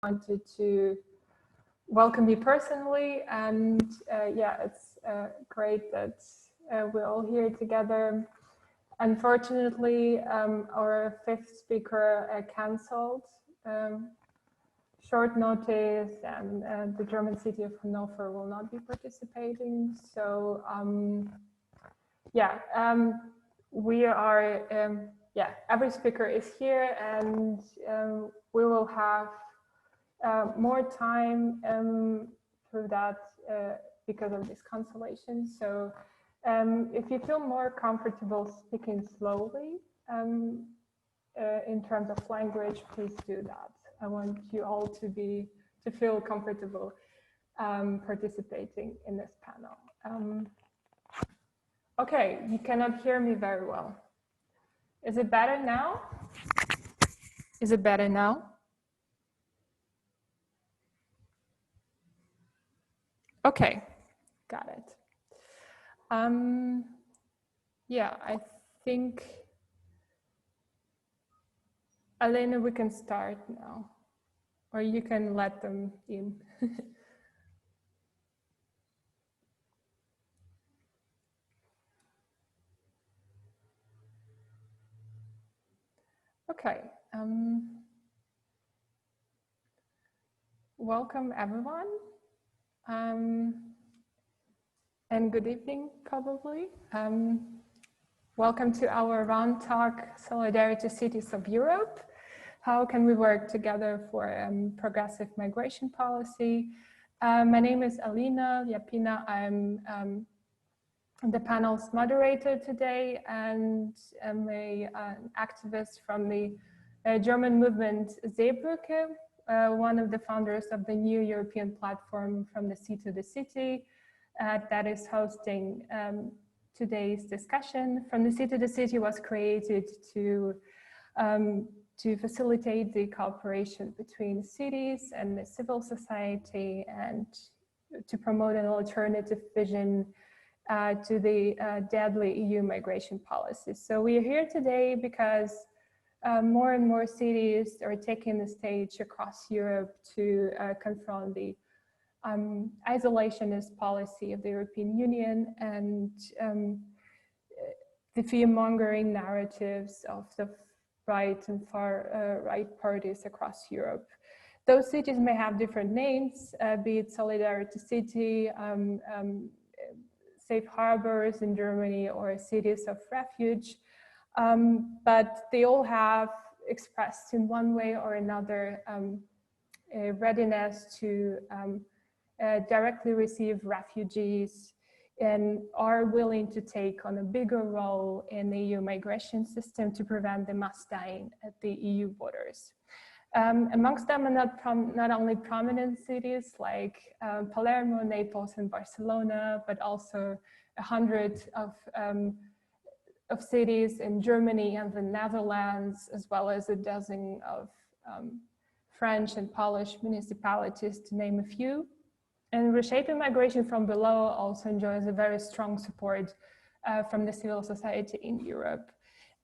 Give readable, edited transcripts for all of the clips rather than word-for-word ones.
wanted to welcome you personally, and yeah, it's great that we're all here together. Unfortunately, our fifth speaker cancelled short notice, and the German city of Hanover will not be participating. So yeah, we are, yeah, every speaker is here, and we will have more time through that because of this cancellation. So if you feel more comfortable speaking slowly in terms of language, please do that. I want you all to feel comfortable participating in this panel. Okay, you cannot hear me very well. Is it better now? Is it better now? Okay, got it. Yeah, I think, Elena, we can start now, or you can let them in. Okay, welcome everyone, and good evening probably. Welcome to our round talk, Solidarity Cities of Europe. How can we work together for progressive migration policy? My name is Alina Yapina. I'm the panel's moderator today, and I'm an activist from the German movement Seebrücke, one of the founders of the new European platform From the Sea to the City that is hosting today's discussion. From the Sea to the City was created to facilitate the cooperation between cities and the civil society, and to promote an alternative vision to the deadly EU migration policies. So we are here today because more and more cities are taking the stage across Europe to confront the isolationist policy of the European Union and the fear-mongering narratives of the right and far right parties across Europe. Those cities may have different names, be it Solidarity City, safe harbors in Germany, or cities of refuge, but they all have expressed in one way or another a readiness to directly receive refugees and are willing to take on a bigger role in the EU migration system to prevent the mass dying at the EU borders. Amongst them are not only prominent cities like Palermo, Naples, and Barcelona, but also 100 of cities in Germany and the Netherlands, as well as a dozen of French and Polish municipalities, to name a few. And reshaping migration from below also enjoys a very strong support from the civil society in Europe.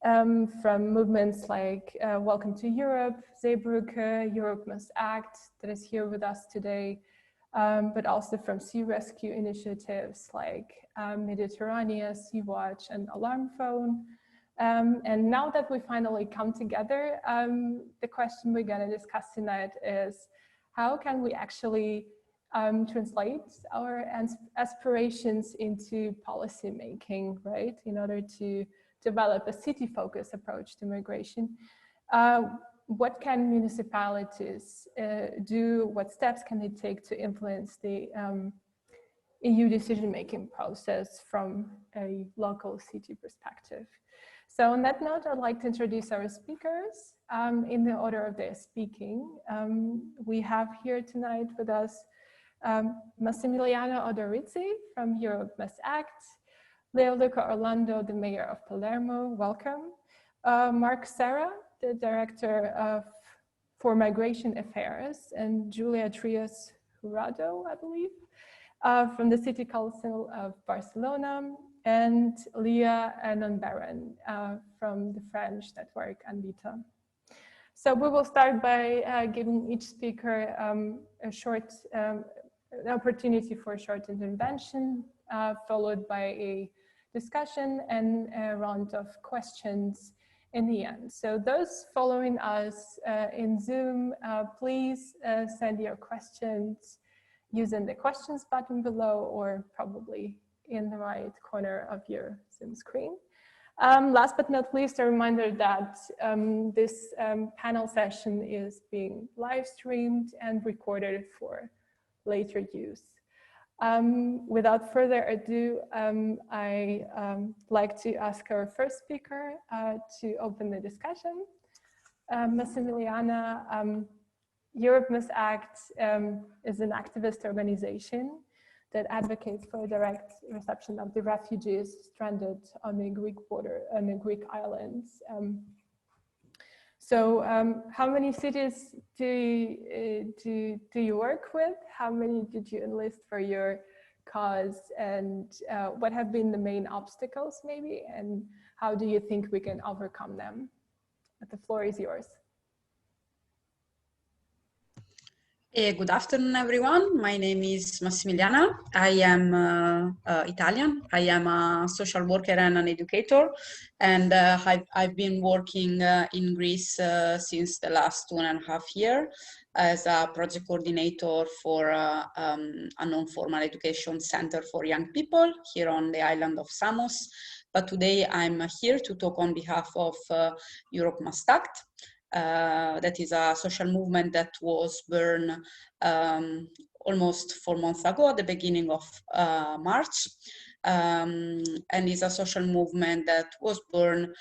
From movements like Welcome to Europe, Seebrücke, Europe Must Act, that is here with us today, but also from sea rescue initiatives like Mediterranean, Sea-Watch, and Alarm Phone. And now that we finally come together, the question we're going to discuss tonight is how can we actually translate our aspirations into policy making, right, in order to develop a city-focused approach to migration. What can municipalities do? What steps can they take to influence the EU decision-making process from a local city perspective? So on that note, I'd like to introduce our speakers in the order of their speaking. We have here tonight with us Massimiliano Odorizzi from Europe Must Act, Leoluca Orlando, the mayor of Palermo, welcome. Mark Serra, the director for Migration Affairs, and Julia Trias Jurado, I believe, from the City Council of Barcelona, and Leah Nonbaron from the French network Anvita. So we will start by giving each speaker a short an opportunity for a short intervention, followed by a discussion and a round of questions in the end. So those following us in Zoom, please send your questions using the questions button below, or probably in the right corner of your Zoom screen. Last but not least, a reminder that this panel session is being live streamed and recorded for later use. Without further ado, I like to ask our first speaker to open the discussion. Massimiliana, Europe Must Act is an activist organization that advocates for a direct reception of the refugees stranded on the Greek border, on the Greek islands. So how many cities do you work with? How many did you enlist for your cause? And what have been the main obstacles maybe? And how do you think we can overcome them? The floor is yours. Good afternoon, everyone. My name is Massimiliana. I am Italian. I am a social worker and an educator, and I've been working in Greece since the last 2.5 years as a project coordinator for a non-formal education center for young people here on the island of Samos. But today I'm here to talk on behalf of Europe Must Act. That is a social movement that was born almost 4 months ago at the beginning of March, and is a social movement that was born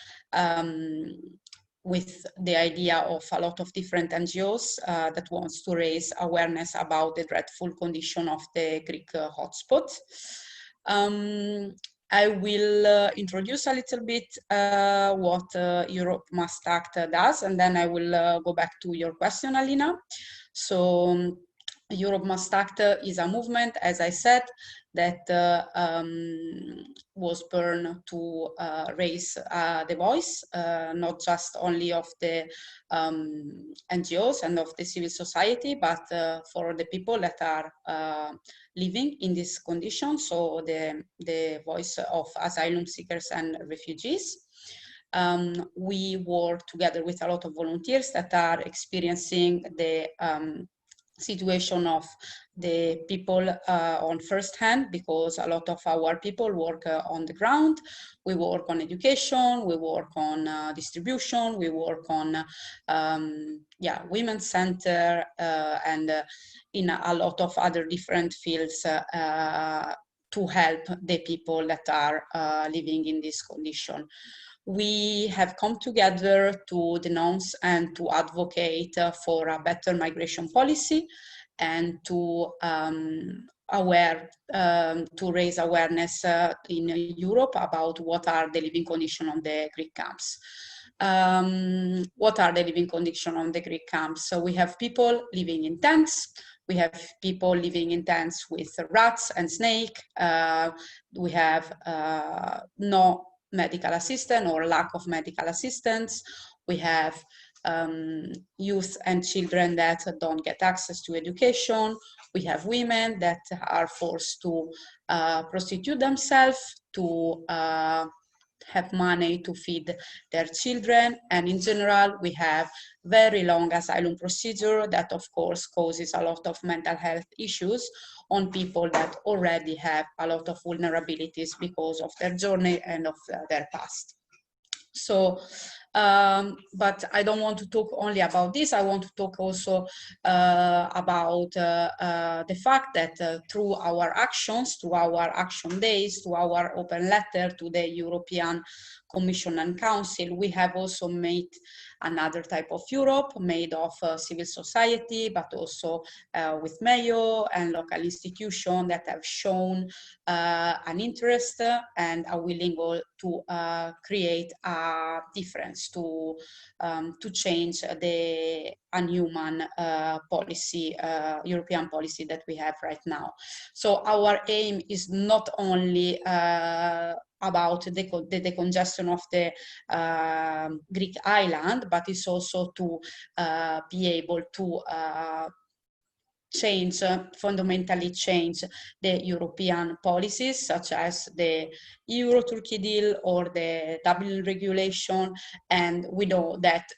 with the idea of a lot of different NGOs that wants to raise awareness about the dreadful condition of the Greek hotspot. I will introduce a little bit what Europe Must Act does, and then I will go back to your question, Alina. So Europe Must Act is a movement, as I said, that was born to raise the voice, not just only of the NGOs and of the civil society, but for the people that are living in this condition, so the voice of asylum seekers and refugees. We work together with a lot of volunteers that are experiencing the situation of the people on first hand, because a lot of our people work on the ground. We work on education, we work on distribution, we work on women's center and in a lot of other different fields to help the people that are living in this condition. We have come together to denounce and to advocate for a better migration policy and to raise awareness in Europe about what are the living conditions on the Greek camps. What are the living conditions on the Greek camps? So we have people living in tents. We have people living in tents with rats and snake. We have no medical assistance or lack of medical assistance. We have youth and children that don't get access to education. We have women that are forced to prostitute themselves to have money to feed their children. And in general, we have very long asylum procedure that of course causes a lot of mental health issues on people that already have a lot of vulnerabilities because of their journey and of their past. So, but I don't want to talk only about this. I want to talk also about the fact that through our actions, through our action days, through our open letter to the European Commission and Council, we have also made another type of Europe made of civil society, but also with Mayo and local institutions that have shown an interest and are willing to create a difference, to change the unhuman policy, European policy that we have right now. So our aim is not only about the decongestion of the Greek island, but it's also to be able to fundamentally change the European policies, such as the Euro-Turkey deal or the Dublin regulation. And we know that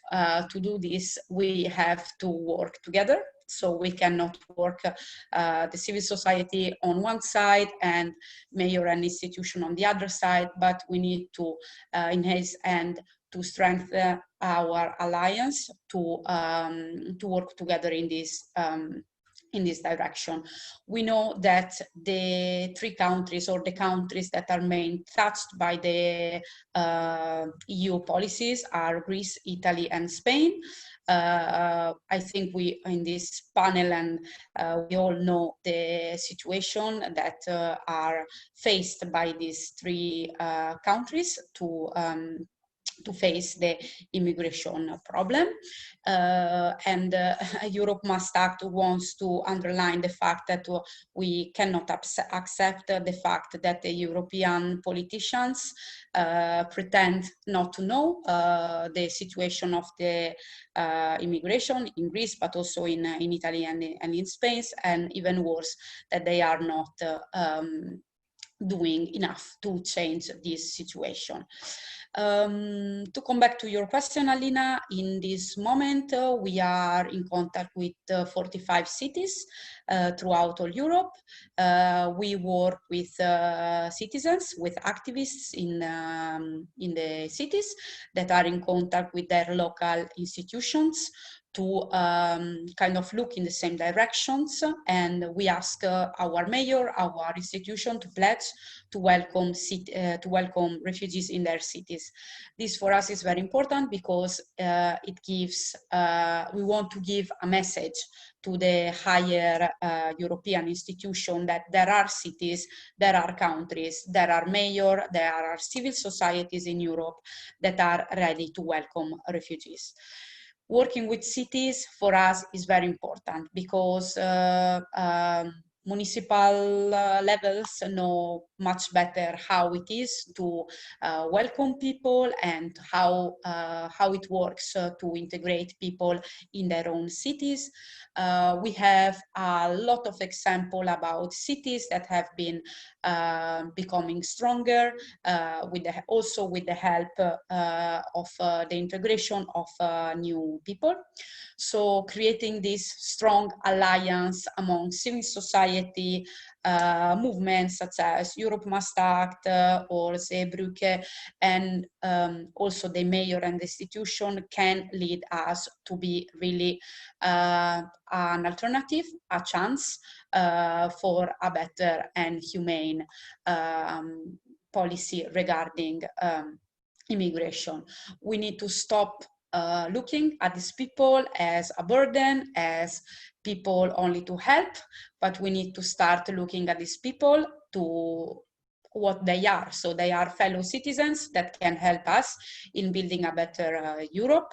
to do this, we have to work together. So we cannot work the civil society on one side and mayor and institution on the other side, but we need to enhance and to strengthen our alliance to work together in this direction. We know that the three countries, or the countries that are main touched by the EU policies, are Greece, Italy, and Spain. I think we in this panel, and we all know the situation that are faced by these three countries to face the immigration problem. Europe Must Act wants to underline the fact that we cannot accept the fact that the European politicians pretend not to know the situation of the immigration in Greece, but also in Italy and in Spain, and even worse, that they are not doing enough to change this situation. To come back to your question, Alina, in this moment, we are in contact with 45 cities throughout all Europe. We work with citizens, with activists in the cities that are in contact with their local institutions to kind of look in the same directions, and we ask our mayor, our institution, to pledge to welcome refugees in their cities. This for us is very important because it gives, we want to give a message to the higher European institution that there are cities, there are countries, there are mayors, there are civil societies in Europe that are ready to welcome refugees. Working with cities for us is very important because municipal levels know much better how it is to welcome people and how it works to integrate people in their own cities. We have a lot of examples about cities that have been becoming stronger also with the help of the integration of new people. So creating this strong alliance among civil society movements such as Europe Must Act or Seebrücke, and also the mayor and the institution can lead us to be really an alternative, a chance for a better and humane policy regarding immigration. We need to stop looking at these people as a burden, as people only to help, but we need to start looking at these people to what they are. So they are fellow citizens that can help us in building a better Europe.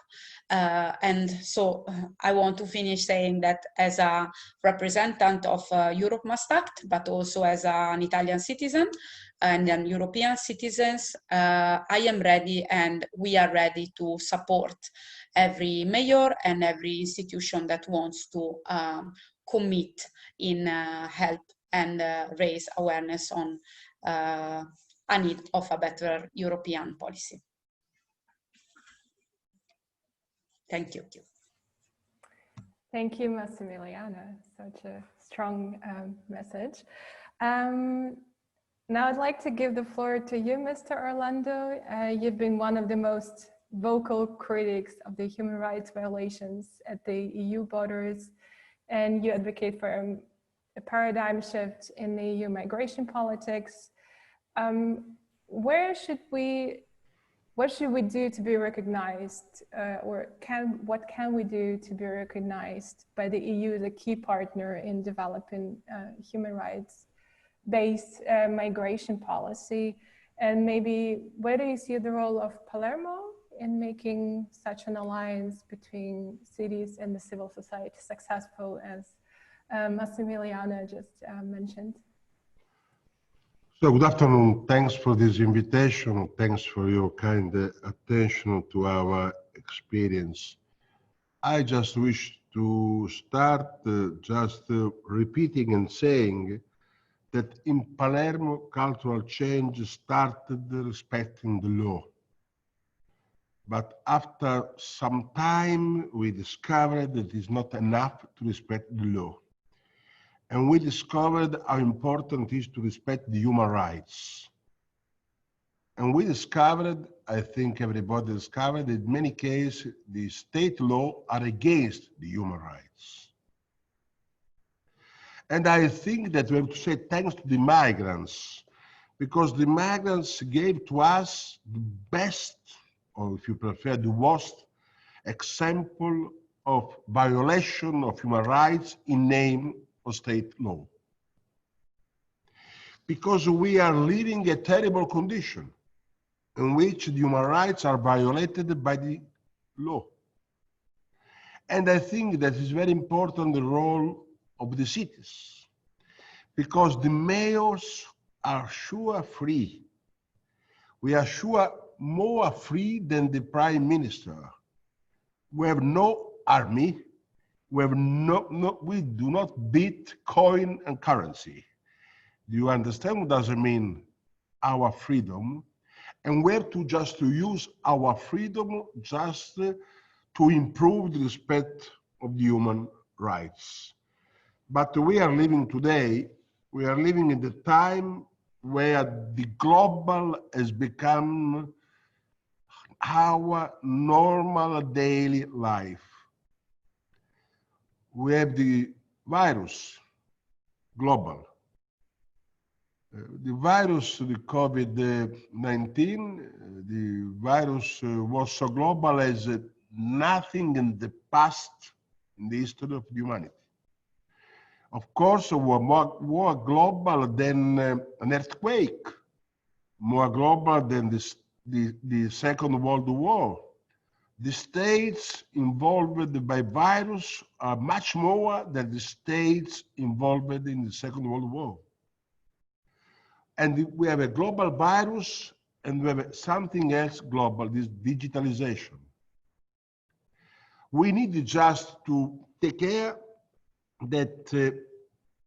And so I want to finish saying that as a representative of Europe Must Act, but also as an Italian citizen and an European citizens, I am ready and we are ready to support every mayor and every institution that wants to commit in help and raise awareness on a need of a better European policy. Thank you. Thank you, Massimiliana. Such a strong message. Now I'd like to give the floor to you, Mr. Orlando. You've been one of the most vocal critics of the human rights violations at the EU borders, and you advocate for a paradigm shift in the EU migration politics. What should we do to be recognized, what can we do to be recognized by the EU as a key partner in developing human rights-based migration policy? And maybe where do you see the role of Palermo in making such an alliance between cities and the civil society successful, as Massimiliana just mentioned? So good afternoon. Thanks for this invitation. Thanks for your kind attention to our experience. I just wish to start repeating and saying that in Palermo, cultural change started respecting the law. But after some time, we discovered that it is not enough to respect the law. And we discovered how important it is to respect the human rights. And we discovered, I think everybody discovered, that in many cases, the state law are against the human rights. And I think that we have to say thanks to the migrants, because the migrants gave to us the best, or if you prefer, the worst example of violation of human rights in name of state law. Because we are living a terrible condition in which the human rights are violated by the law. And I think that is very important, the role of the cities, because the mayors are sure free. We are sure more free than the prime minister. We have no army. We have we do not beat coin and currency. Do you understand what does it mean? Our freedom. And we have to just to use our freedom just to improve the respect of the human rights. But we are living today, we are living in the time where the global has become our normal daily life. We have the virus, global. The virus, the COVID-19, the virus was so global as nothing in the past in the history of humanity. Of course, we're more global than an earthquake, more global than the Second World War. The states involved by virus are much more than the states involved in the Second World War. And we have a global virus and we have something else global, this digitalization. We need just to take care that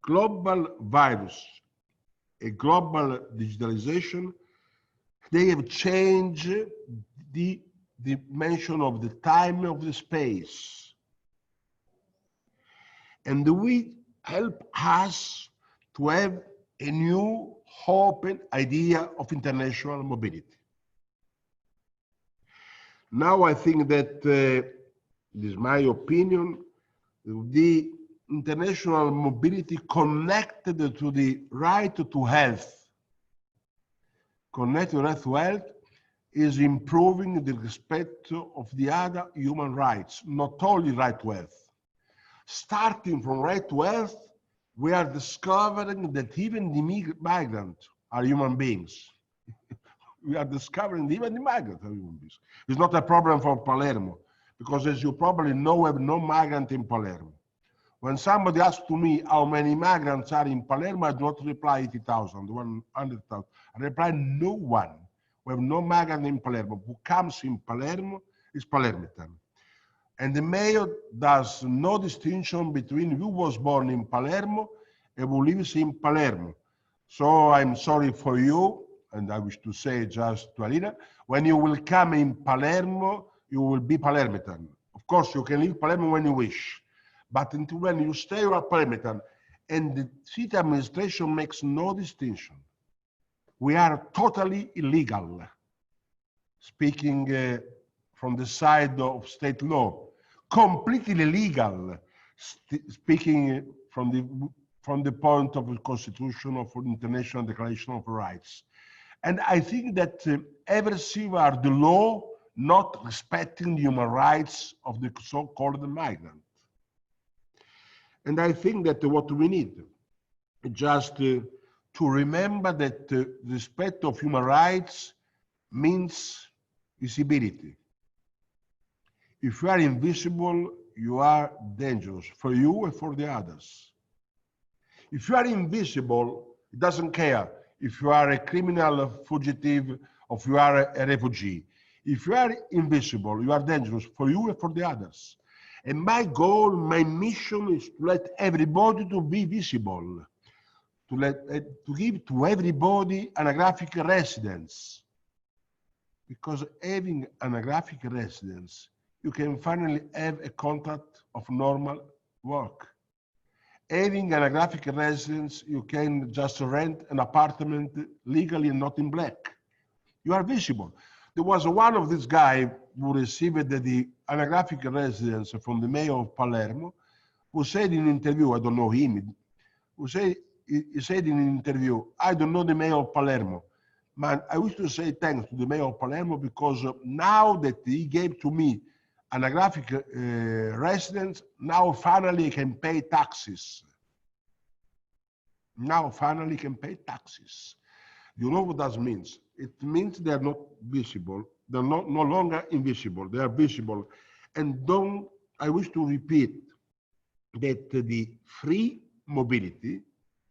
global virus, a global digitalization, they have changed the dimension of the time of the space. And we help us to have a new open idea of international mobility. Now I think that, this is my opinion, the international mobility connected to the right to health, connected to right to health, is improving the respect of the other human rights, not only right to health. Starting from right to health, we are discovering that even the migrants are human beings. We are discovering that even the migrants are human beings. It's not a problem for Palermo, because as you probably know, we have no migrant in Palermo. When somebody asks to me how many migrants are in Palermo, I do not reply 80,000, 100,000. I reply no one. We have no migrant in Palermo. Who comes in Palermo is Palermitan. And the mayor does no distinction between who was born in Palermo and who lives in Palermo. So I'm sorry for you, and I wish to say just to Alina, when you will come in Palermo, you will be Palermitan. Of course, you can leave Palermo when you wish, but until when you stay, you are Palermitan. And the city administration makes no distinction. We are totally illegal, speaking from the side of state law, completely illegal, speaking from the point of the Constitution of International Declaration of Rights. And I think that aversive are the law not respecting the human rights of the so-called migrant. And I think that what we need just to remember that respect of human rights means visibility. If you are invisible, you are dangerous for you and for the others. If you are invisible, it doesn't care if you are a criminal fugitive, or if you are a refugee. If you are invisible, you are dangerous for you and for the others. And my goal, my mission is to let everybody to be visible, to give to everybody anagraphic residence. Because having anagraphic residence, you can finally have a contract of normal work. Having anagraphic residence, you can just rent an apartment legally and not in black. You are visible. There was one of this guy who received the anagraphic residence from the mayor of Palermo, who said in an interview, I don't know him, he said in an interview, I don't know the mayor of Palermo, but I wish to say thanks to the mayor of Palermo because now that he gave to me anagraphic residence, now finally I can pay taxes. Now finally can pay taxes. You know what that means? It means they are not visible. They're no longer invisible. They are visible. And I wish to repeat that the free mobility,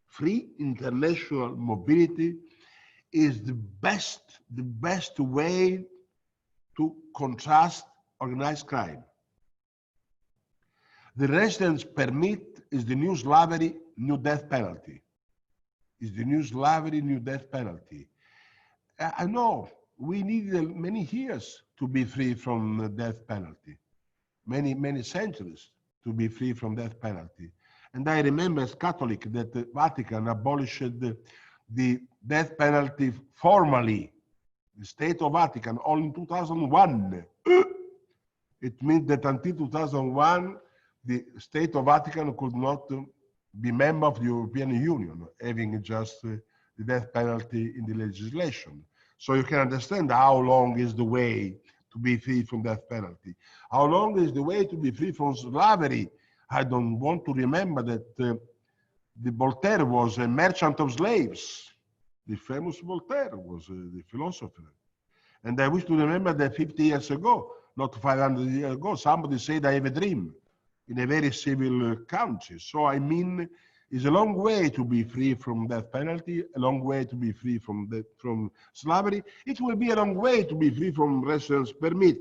free international mobility is the best way to contrast organized crime. The residence permit is the new slavery, new death penalty. Is the new slavery, new death penalty. I know we need many years to be free from the death penalty, many centuries to be free from death penalty. And I remember as Catholic that the Vatican abolished the death penalty formally, the State of Vatican, only in 2001. It means that until 2001, the State of Vatican could not be member of the European Union, having just the death penalty in the legislation. So you can understand how long is the way to be free from death penalty. How long is the way to be free from slavery? I don't want to remember that the Voltaire was a merchant of slaves. The famous Voltaire was the philosopher. And I wish to remember that 50 years ago, not 500 years ago, somebody said, I have a dream in a very civil country. So I mean, it's a long way to be free from death penalty, a long way to be free from slavery. It will be a long way to be free from residence permit,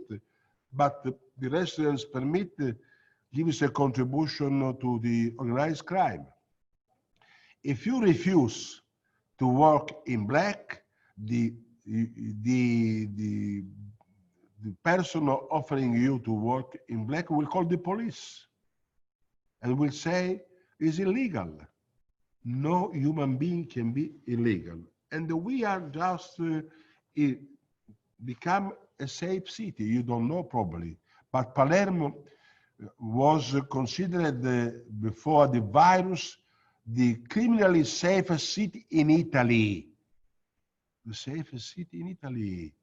but the residence permit gives a contribution to the organized crime. If you refuse to work in black, the person offering you to work in black will call the police and will say it's illegal. No human being can be illegal. And we are just become a safe city. You don't know probably, but Palermo was considered before the virus the criminally safest city in Italy. The safest city in Italy.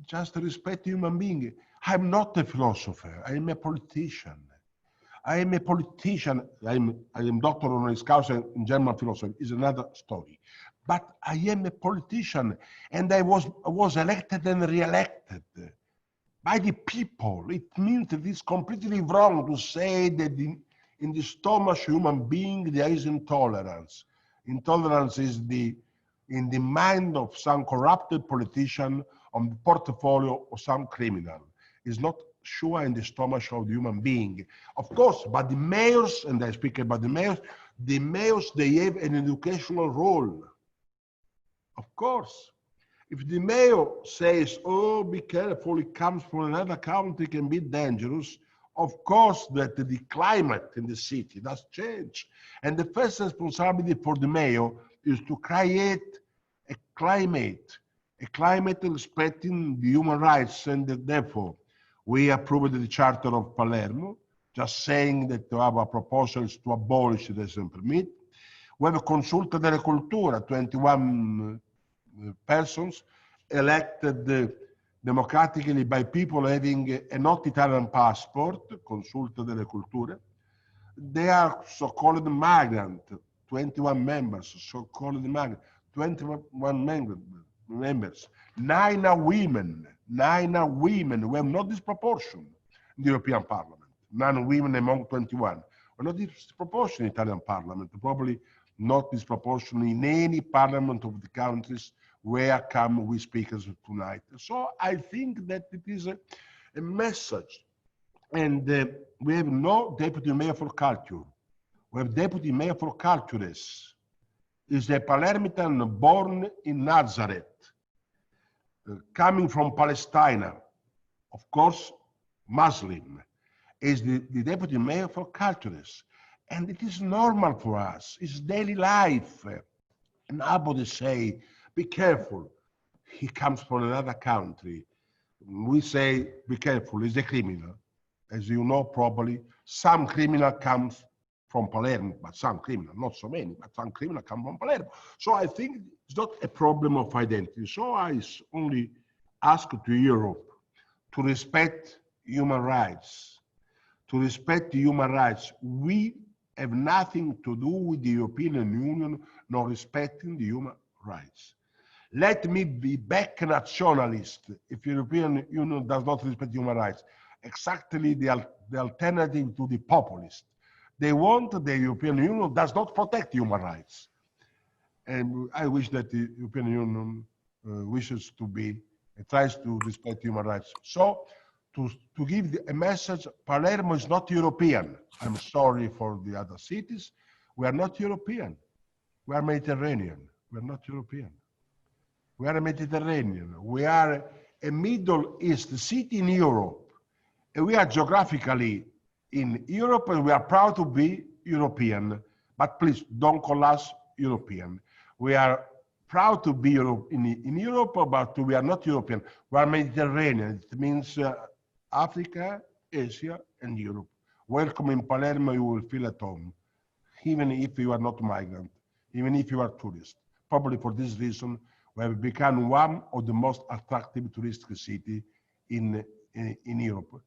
Just respect human being. I'm not a philosopher. I'm a politician. I am a politician. I am doctor honoris causa in German philosophy. Is another story. But I am a politician, and I was elected and re-elected by the people. It means that it's completely wrong to say that in the stomach of human being there is intolerance. Intolerance is in the mind of some corrupted politician, on the portfolio of some criminal. It's not sure in the stomach of the human being. Of course, but the mayors, and I speak about the mayors, they have an educational role. Of course. If the mayor says, oh, be careful, it comes from another country, can be dangerous, of course that the climate in the city does change. And the first responsibility for the mayor is to create a climate respecting the human rights, and therefore we approved the Charter of Palermo, just saying that our proposal is to abolish the residence permit. We have a Consulta della Cultura, 21 persons elected democratically by people having a not Italian passport, Consulta della Cultura. They are so-called migrant, 21 members, so-called migrant, 21 members. 9 are women. 9 are women. We have not disproportion in the European Parliament. 9 women among 21. We're not disproportion in the Italian Parliament. Probably not disproportionately in any parliament of the countries where come we speakers tonight. So I think that it is a message. And we have no deputy mayor for culture. We have deputy mayor for cultures. Is a Palermitan born in Nazareth, coming from Palestine, of course, Muslim, is the deputy mayor for cultures. And it is normal for us, it's daily life. And nobody say, be careful, he comes from another country. We say, be careful, he's a criminal. As you know, probably, some criminal comes from Palermo, but some criminal, not so many, but some criminal come from Palermo. So I think it's not a problem of identity. So I only ask to Europe to respect human rights, to respect human rights. We have nothing to do with the European Union not respecting the human rights. Let me be back nationalist if the European Union does not respect human rights. Exactly the alternative to the populist. They want the European Union does not protect human rights. And I wish that the European Union wishes to be, tries to respect human rights. So to give a message, Palermo is not European. I'm sorry for the other cities. We are not European. We are Mediterranean. We are not European. We are a Mediterranean. We are a Middle East city in Europe. And we are geographically in Europe, and we are proud to be European. But please don't call us European. We are proud to be in Europe, but we are not European. We are Mediterranean. It means Africa, Asia, and Europe. Welcome in Palermo, you will feel at home, even if you are not migrant, even if you are tourist. Probably for this reason, we have become one of the most attractive touristic cities in Europe.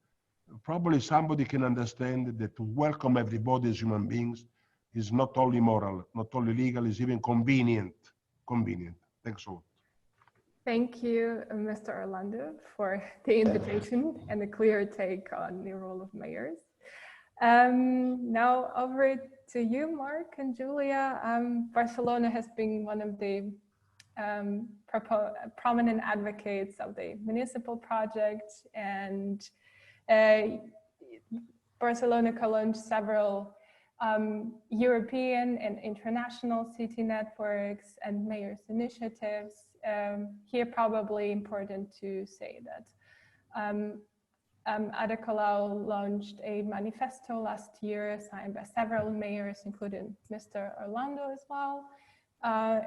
Probably somebody can understand that to welcome everybody as human beings is not only moral, not only legal, it's even convenient. Convenient. Thanks a lot. Thank you, Mr. Orlando, for the invitation and the clear take on the role of mayors. Now over to you, Mark and Julia. Barcelona has been one of the prominent advocates of the municipal project, and Barcelona co-launched several European and international city networks and mayors initiatives. Here, probably important to say that Ada Colau launched a manifesto last year signed by several mayors, including Mr. Orlando as well,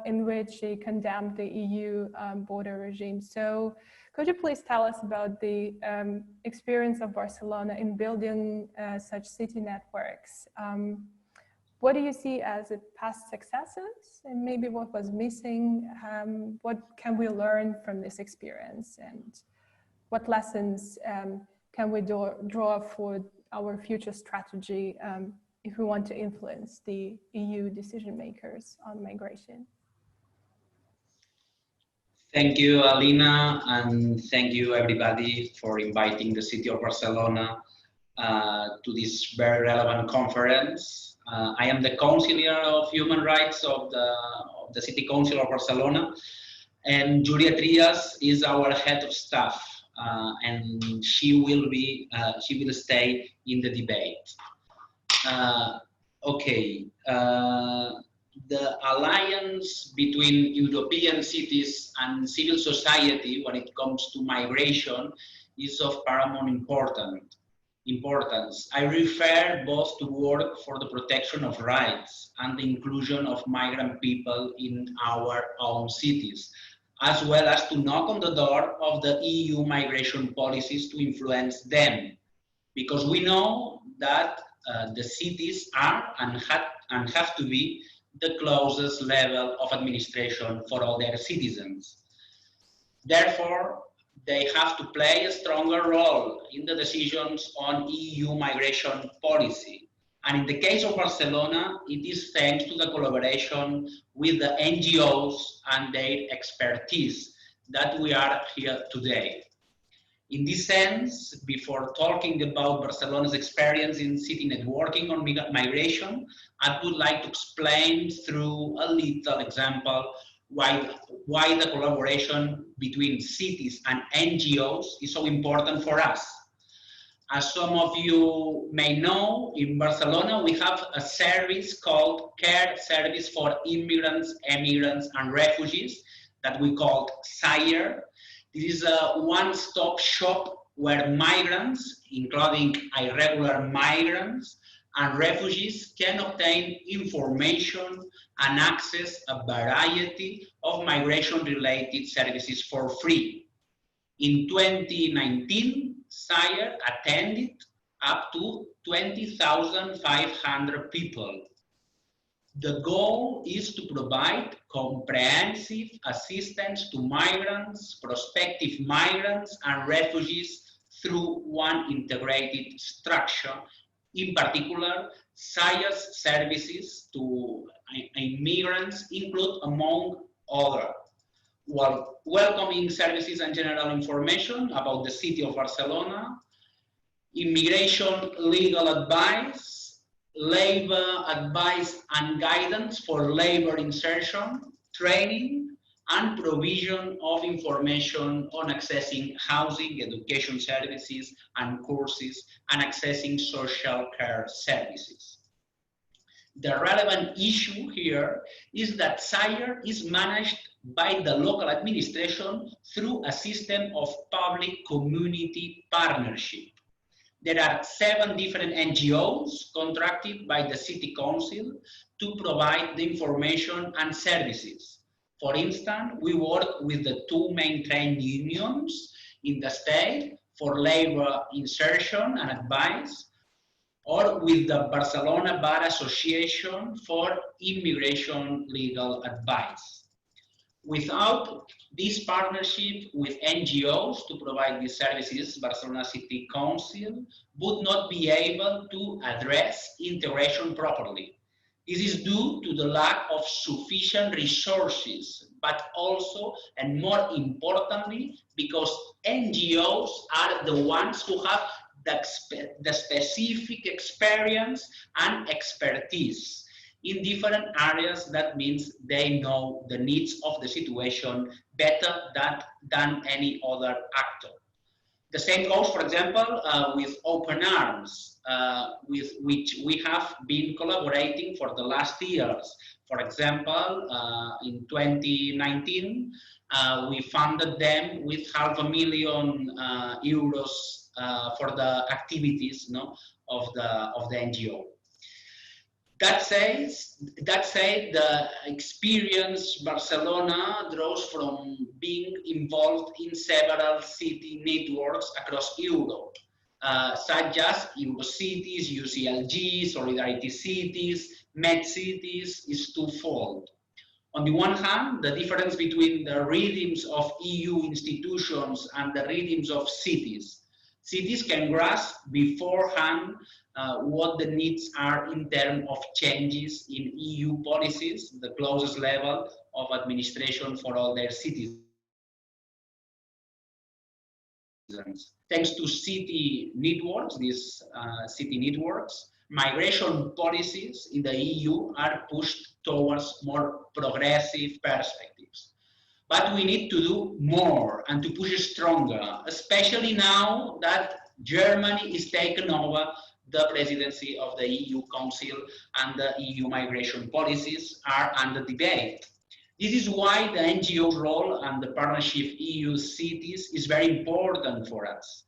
in which she condemned the EU border regime. So could you please tell us about the experience of Barcelona in building such city networks? What do you see as the past successes, and maybe what was missing? What can we learn from this experience, and what lessons can we draw for our future strategy if we want to influence the EU decision makers on migration? Thank you, Alina, and thank you everybody for inviting the city of Barcelona to this very relevant conference. I am the Councillor of Human Rights of the City Council of Barcelona, and Julia Trias is our head of staff, and she will stay in the debate. The alliance between European cities and civil society when it comes to migration is of paramount importance. I refer both to work for the protection of rights and the inclusion of migrant people in our own cities, as well as to knock on the door of the EU migration policies to influence them, because we know that the cities are and have to be the closest level of administration for all their citizens. Therefore, they have to play a stronger role in the decisions on EU migration policy. And in the case of Barcelona, it is thanks to the collaboration with the NGOs and their expertise that we are here today. In this sense, before talking about Barcelona's experience in city networking on migration, I would like to explain through a little example why the collaboration between cities and NGOs is so important for us. As some of you may know, in Barcelona we have a service called Care Service for Immigrants, Emigrants and Refugees that we call SIRE. This is a one-stop shop where migrants, including irregular migrants and refugees, can obtain information and access a variety of migration-related services for free. In 2019, SIRE attended up to 20,500 people. The goal is to provide comprehensive assistance to migrants, prospective migrants, and refugees through one integrated structure. In particular, SIRE's services to immigrants include, among others, welcoming services and general information about the city of Barcelona, immigration legal advice, labor advice and guidance for labor insertion, training, and provision of information on accessing housing, education services and courses, and accessing social care services. The relevant issue here is that SIRE is managed by the local administration through a system of public-community partnership. There are 7 different NGOs contracted by the City Council to provide the information and services. For instance, we work with the 2 main trade unions in the state for labor insertion and advice, or with the Barcelona Bar Association for immigration legal advice. Without this partnership with NGOs to provide these services, Barcelona City Council would not be able to address integration properly. This is due to the lack of sufficient resources, but also, and more importantly, because NGOs are the ones who have the specific experience and expertise in different areas. That means they know the needs of the situation better than any other actor. The same goes, for example, with Open Arms, with which we have been collaborating for the last years. For example, in 2019, we funded them with €500,000 for the activities, no, of the NGO. That said, the experience Barcelona draws from being involved in several city networks across Europe, such as Eurocities, UCLG, Solidarity Cities, Med Cities, is twofold. On the one hand, the difference between the rhythms of EU institutions and the rhythms of cities. Cities can grasp beforehand what the needs are in terms of changes in EU policies, the closest level of administration for all their citizens. Thanks to city networks, these city networks, migration policies in the EU are pushed towards more progressive perspectives. But we need to do more and to push stronger, especially now that Germany is taking over the presidency of the EU Council and the EU migration policies are under debate. This is why the NGO role and the partnership EU cities is very important for us.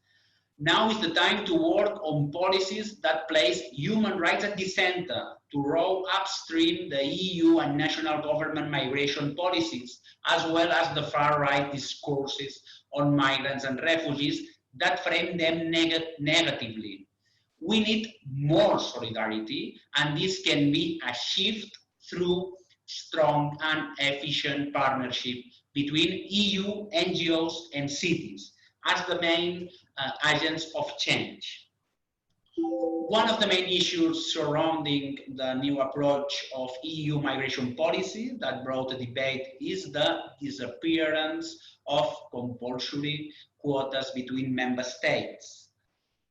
Now is the time to work on policies that place human rights at the center, to roll upstream the EU and national government migration policies, as well as the far-right discourses on migrants and refugees that frame them negatively. We need more solidarity, and this can be achieved through strong and efficient partnership between EU, NGOs, and cities as the main agents of change. One of the main issues surrounding the new approach of EU migration policy that brought the debate is the disappearance of compulsory quotas between member states.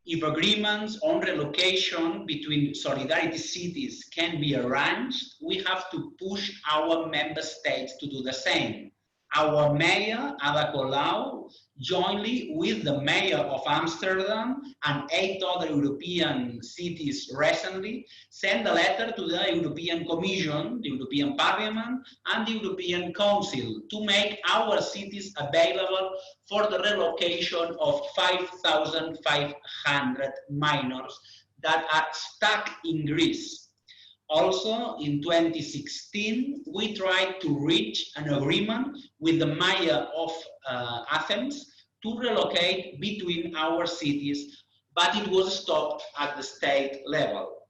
If agreements on relocation between solidarity cities can be arranged, we have to push our member states to do the same. Our mayor, Ada Colau, jointly with the mayor of Amsterdam and 8 other European cities recently, sent a letter to the European Commission, the European Parliament, and the European Council to make our cities available for the relocation of 5,500 minors that are stuck in Greece. Also, in 2016, we tried to reach an agreement with the mayor of Athens to relocate between our cities, but it was stopped at the state level.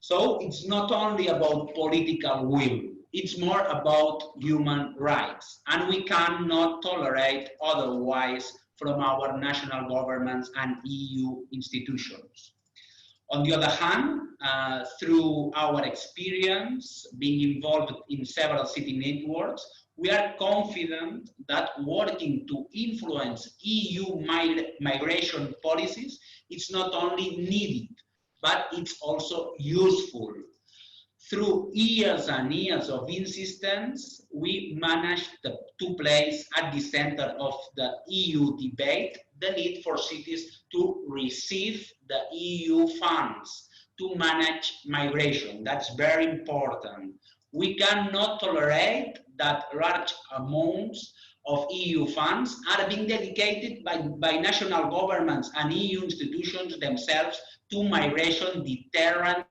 So it's not only about political will, it's more about human rights, and we cannot tolerate otherwise from our national governments and EU institutions. On the other hand, through our experience being involved in several city networks, we are confident that working to influence EU migration policies is not only needed, but it's also useful. Through years and years of insistence, we managed to place at the center of the EU debate the need for cities to receive the EU funds to manage migration. That's very important. We cannot tolerate that large amounts of EU funds are being dedicated by national governments and EU institutions themselves to migration deterrence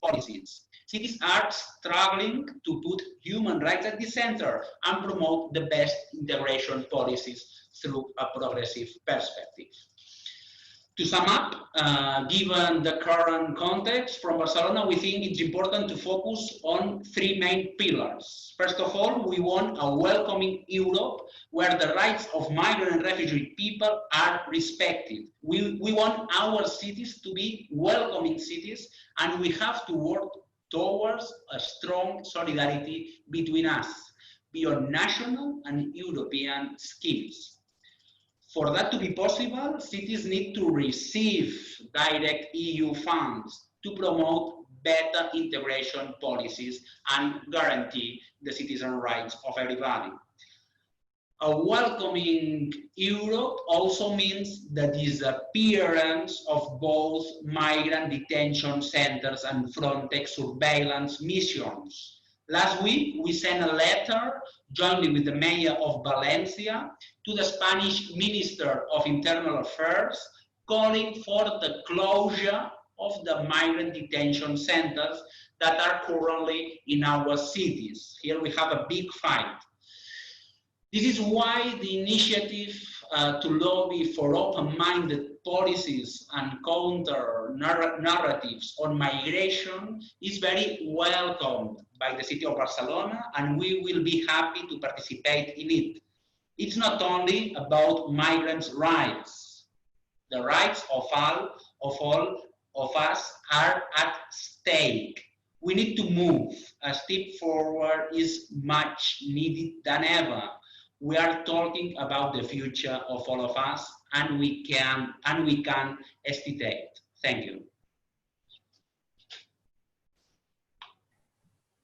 policies. Cities are struggling to put human rights at the center and promote the best integration policies through a progressive perspective. To sum up, given the current context from Barcelona, we think it's important to focus on 3 main pillars. First of all, we want a welcoming Europe where the rights of migrant and refugee people are respected. We want our cities to be welcoming cities, and we have to work towards a strong solidarity between us, beyond national and European schemes. For that to be possible, cities need to receive direct EU funds to promote better integration policies and guarantee the citizen rights of everybody. A welcoming Europe also means the disappearance of both migrant detention centers and Frontex surveillance missions. Last week, we sent a letter jointly with the mayor of Valencia to the Spanish Minister of Internal Affairs, calling for the closure of the migrant detention centers that are currently in our cities. Here we have a big fight. This is why the initiative to lobby for open-minded policies and counter narratives on migration is very welcomed by the city of Barcelona, and we will be happy to participate in it. It's not only about migrants' rights. The rights of all of us are at stake. We need to move. A step forward is much needed than ever. We are talking about the future of all of us, and we can hesitate. Thank you.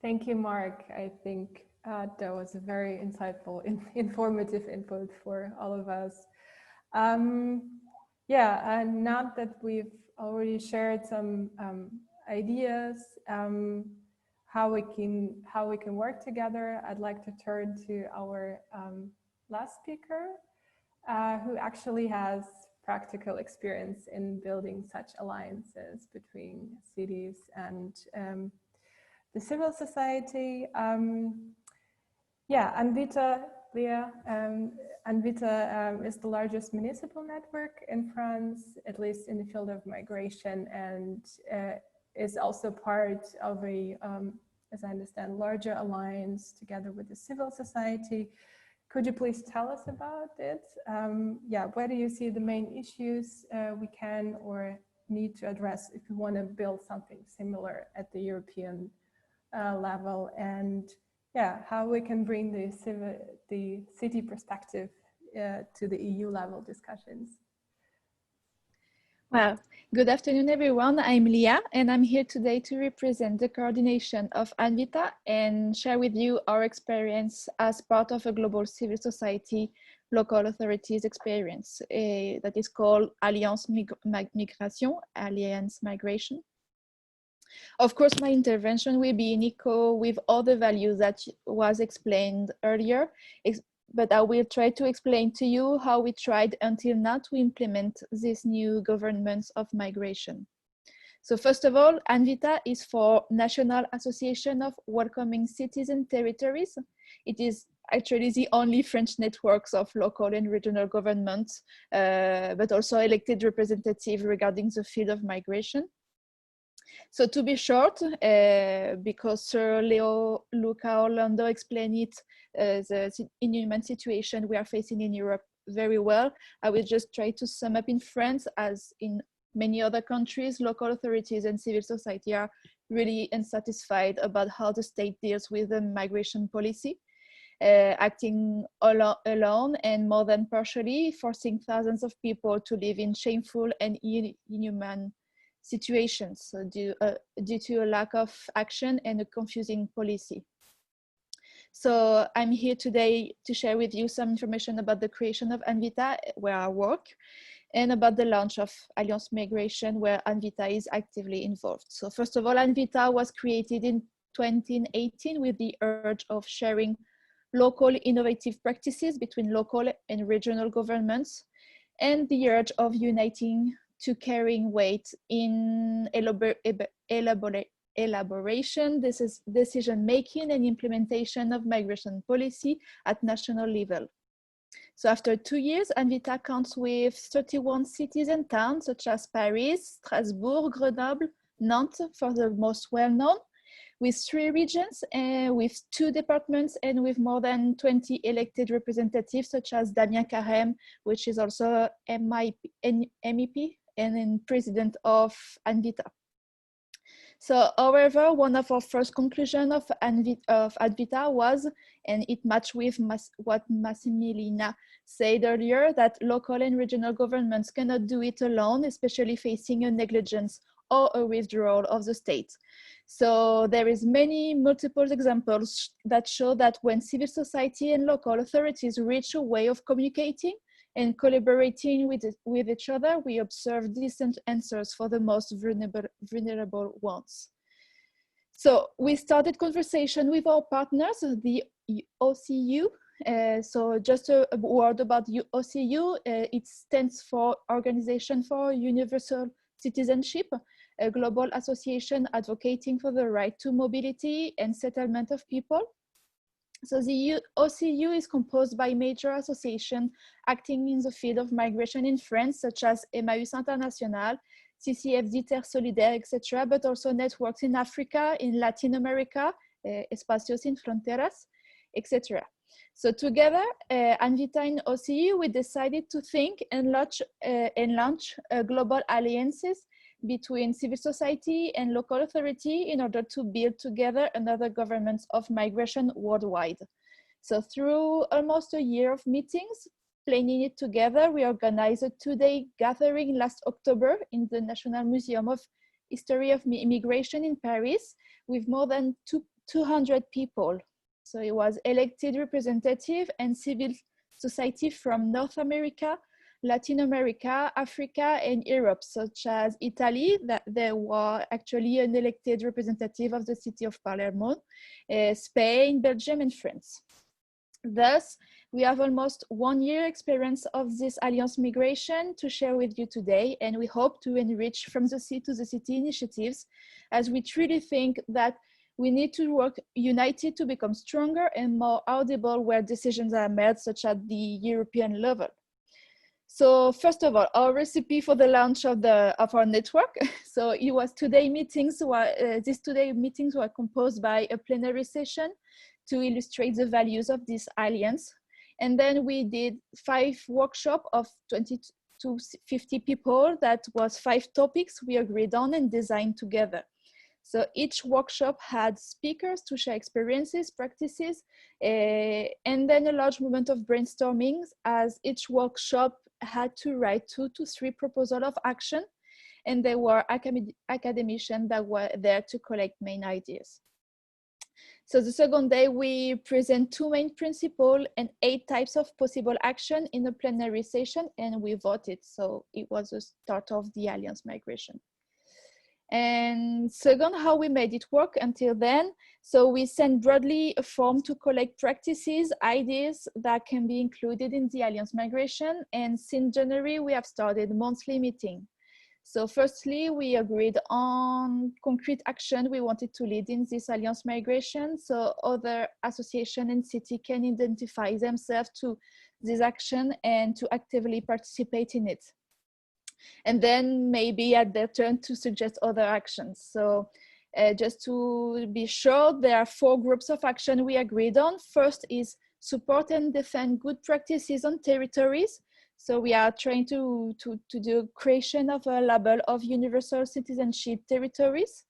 Thank you, Mark. I think that was a very insightful, informative input for all of us. Yeah, and now that we've already shared some ideas, how we can work together, I'd like to turn to our last speaker, who actually has practical experience in building such alliances between cities and the civil society. Yeah, Anvita is the largest municipal network in France, at least in the field of migration, and is also part of a, as I understand, larger alliance together with the civil society could you please tell us about it? Yeah, where do you see the main issues we can or need to address if we want to build something similar at the European level, and yeah, how we can bring the city perspective to the EU level discussions? Well, good afternoon, everyone. I'm Lia, and I'm here today to represent the coordination of ANVITA and share with you our experience as part of a global civil society local authorities experience that is called Alliance Migration, Alliance Migration. Of course, my intervention will be in echo with all the values that was explained earlier, but I will try to explain to you how we tried until now to implement this new governance of migration. So first of all, ANVITA is for National Association of Welcoming Cities and Territories. It is actually the only French networks of local and regional governments, but also elected representatives regarding the field of migration. So to be short, because Sir Luca Orlando explained it, the inhuman situation we are facing in Europe very well, I will just try to sum up in France, as in many other countries, local authorities and civil society are really unsatisfied about how the state deals with the migration policy, acting alone and more than partially, forcing thousands of people to live in shameful and inhuman situations due to a lack of action and a confusing policy. So I'm here today to share with you some information about the creation of ANVITA, where I work, and about the launch of Alliance Migration, where ANVITA is actively involved. So first of all, ANVITA was created in 2018 with the urge of sharing local innovative practices between local and regional governments, and the urge of uniting to carrying weight in elaboration, this is decision-making and implementation of migration policy at national level. So after 2 years, ANVITA counts with 31 cities and towns, such as Paris, Strasbourg, Grenoble, Nantes, for the most well-known, with 3 regions, with 2 departments, and with more than 20 elected representatives, such as Damien Carême, which is also MEP, and then president of ANVITA. So, however, one of our first conclusions of ANVITA was, and it matched with what Massimiliana said earlier, that local and regional governments cannot do it alone, especially facing a negligence or a withdrawal of the state. So there is multiple examples that show that when civil society and local authorities reach a way of communicating and collaborating with each other, we observe decent answers for the most vulnerable ones. So we started conversation with our partners, the OCU. So just a word about OCU. It stands for Organization for Universal Citizenship, a global association advocating for the right to mobility and settlement of people. So the OCU is composed by major associations acting in the field of migration in France, such as Emmaüs International, CCFD Terre Solidaire, etc., but also networks in Africa, in Latin America, Espacios Sin Fronteras, etc. So together, ANVITA and OCU, we decided to think and launch global alliances between civil society and local authority in order to build together another governance of migration worldwide. So through almost a year of meetings, planning it together, we organized a 2-day gathering last October in the National Museum of History of Immigration in Paris with more than 200 people. So it was elected representative and civil society from North America, Latin America, Africa, and Europe, such as Italy, that there were actually an elected representative of the city of Palermo, Spain, Belgium, and France. Thus, we have almost 1 year experience of this Alliance Migration to share with you today, and we hope to enrich from the sea to the city initiatives, as we truly think that we need to work united to become stronger and more audible where decisions are made, such at the European level. So first of all, our recipe for the launch of our network. So it was these 2-day meetings were composed by a plenary session to illustrate the values of this alliance. And then we did 5 workshops of 20 to 50 people. That was 5 topics we agreed on and designed together. So each workshop had speakers to share experiences, practices, and then a large moment of brainstorming, as each workshop had to write 2 to 3 proposals of action, and there were academicians that were there to collect main ideas. So the second day, we present 2 main principles and 8 types of possible action in a plenary session, and we voted. So it was the start of the Alliance migration. And second, how we made it work until then. So we sent broadly a form to collect practices, ideas that can be included in the Alliance migration. And since January, we have started monthly meeting. So firstly, we agreed on concrete action we wanted to lead in this Alliance migration. So other association and city can identify themselves to this action and to actively participate in it. And then maybe at their turn to suggest other actions. So just to be sure, there are 4 groups of action we agreed on. First is support and defend good practices on territories. So we are trying to do creation of a label of universal citizenship territories.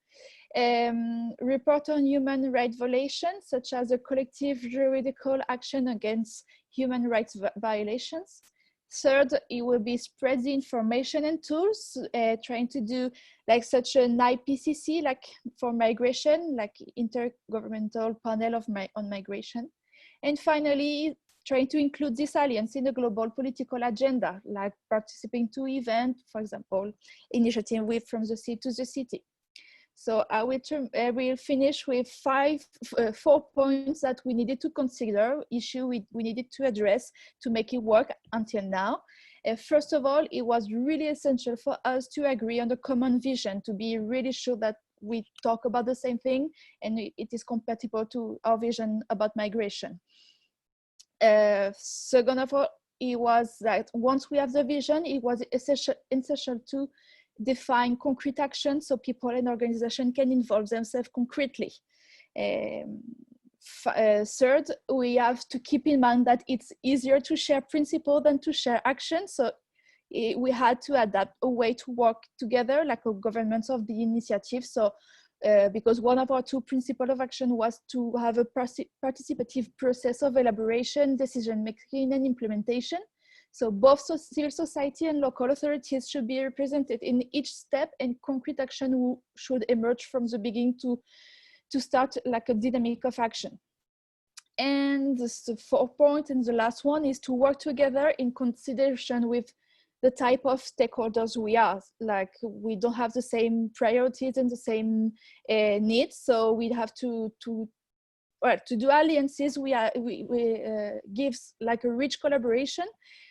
Report on human rights violations, such as a collective juridical action against human rights violations. Third, it will be spread the information and tools, trying to do like such an IPCC, like for migration, like intergovernmental panel on migration. And finally, trying to include this alliance in the global political agenda, like participating to events, for example, initiative with From the Sea to the City. So I will finish with 4 points that we needed to consider, issue we needed to address to make it work until now. First of all, it was really essential for us to agree on the common vision, to be really sure that we talk about the same thing and it is compatible to our vision about migration. Second of all, it was that once we have the vision, it was essential to define concrete actions so people and organizations can involve themselves concretely. Third, we have to keep in mind that it's easier to share principle than to share action. So we had to adapt a way to work together, like a governance of the initiative. So because one of our 2 principles of action was to have a participative process of elaboration, decision making, and implementation. So both civil society and local authorities should be represented in each step, and concrete action should emerge from the beginning to start like a dynamic of action. And the 4th point, and the last one, is to work together in consideration with the type of stakeholders we are. Like we don't have the same priorities and the same needs, so we have to do alliances. We gives like a rich collaboration,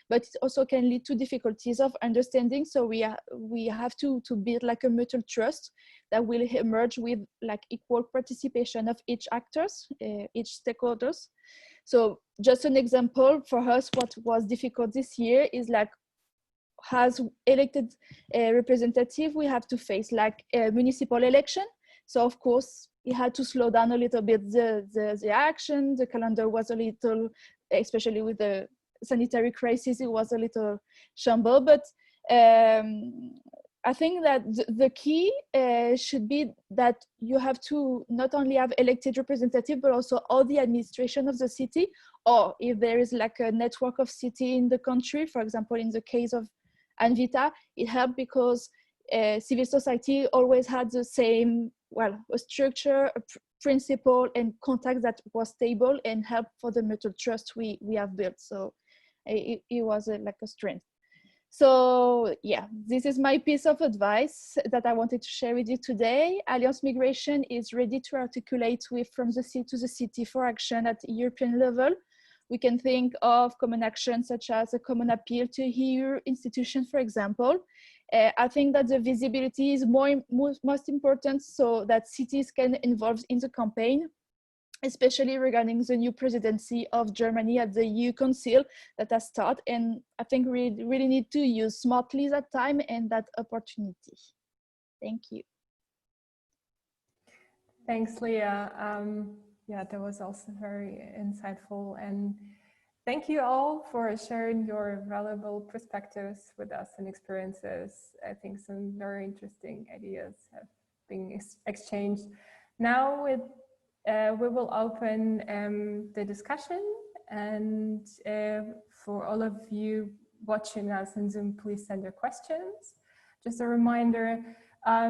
but it also can lead to difficulties of understanding. So we have to build like a mutual trust that will emerge with like equal participation of each actors, each stakeholders. So just an example for us, what was difficult this year is like, as elected representative, we have to face like a municipal election. So of course, it had to slow down a little bit the action. The calendar was a little, especially with the sanitary crisis, it was a little shamble. But I think that the key should be that you have to not only have elected representatives, but also all the administration of the city, or if there is like a network of city in the country, for example, in the case of Anvita, it helped because civil society always had the same, well, a structure, a principle, and contact that was stable and helped for the mutual trust we have built. So it was like a strength. So yeah, this is my piece of advice that I wanted to share with you today. Alliance Migration is ready to articulate with From the Sea to the City for action at European level. We can think of common actions such as a common appeal to EU institutions, for example. I think that the visibility is most important so that cities can involve in the campaign, especially regarding the new presidency of Germany at the EU Council that has started. And I think we really need to use smartly that time and that opportunity. Thank you. Thanks, Leah. Yeah, that was also very insightful. And Thank you all for sharing your valuable perspectives with us and experiences. I think some very interesting ideas have been exchanged. Now we will open the discussion, and for all of you watching us on Zoom, please send your questions. Just a reminder, I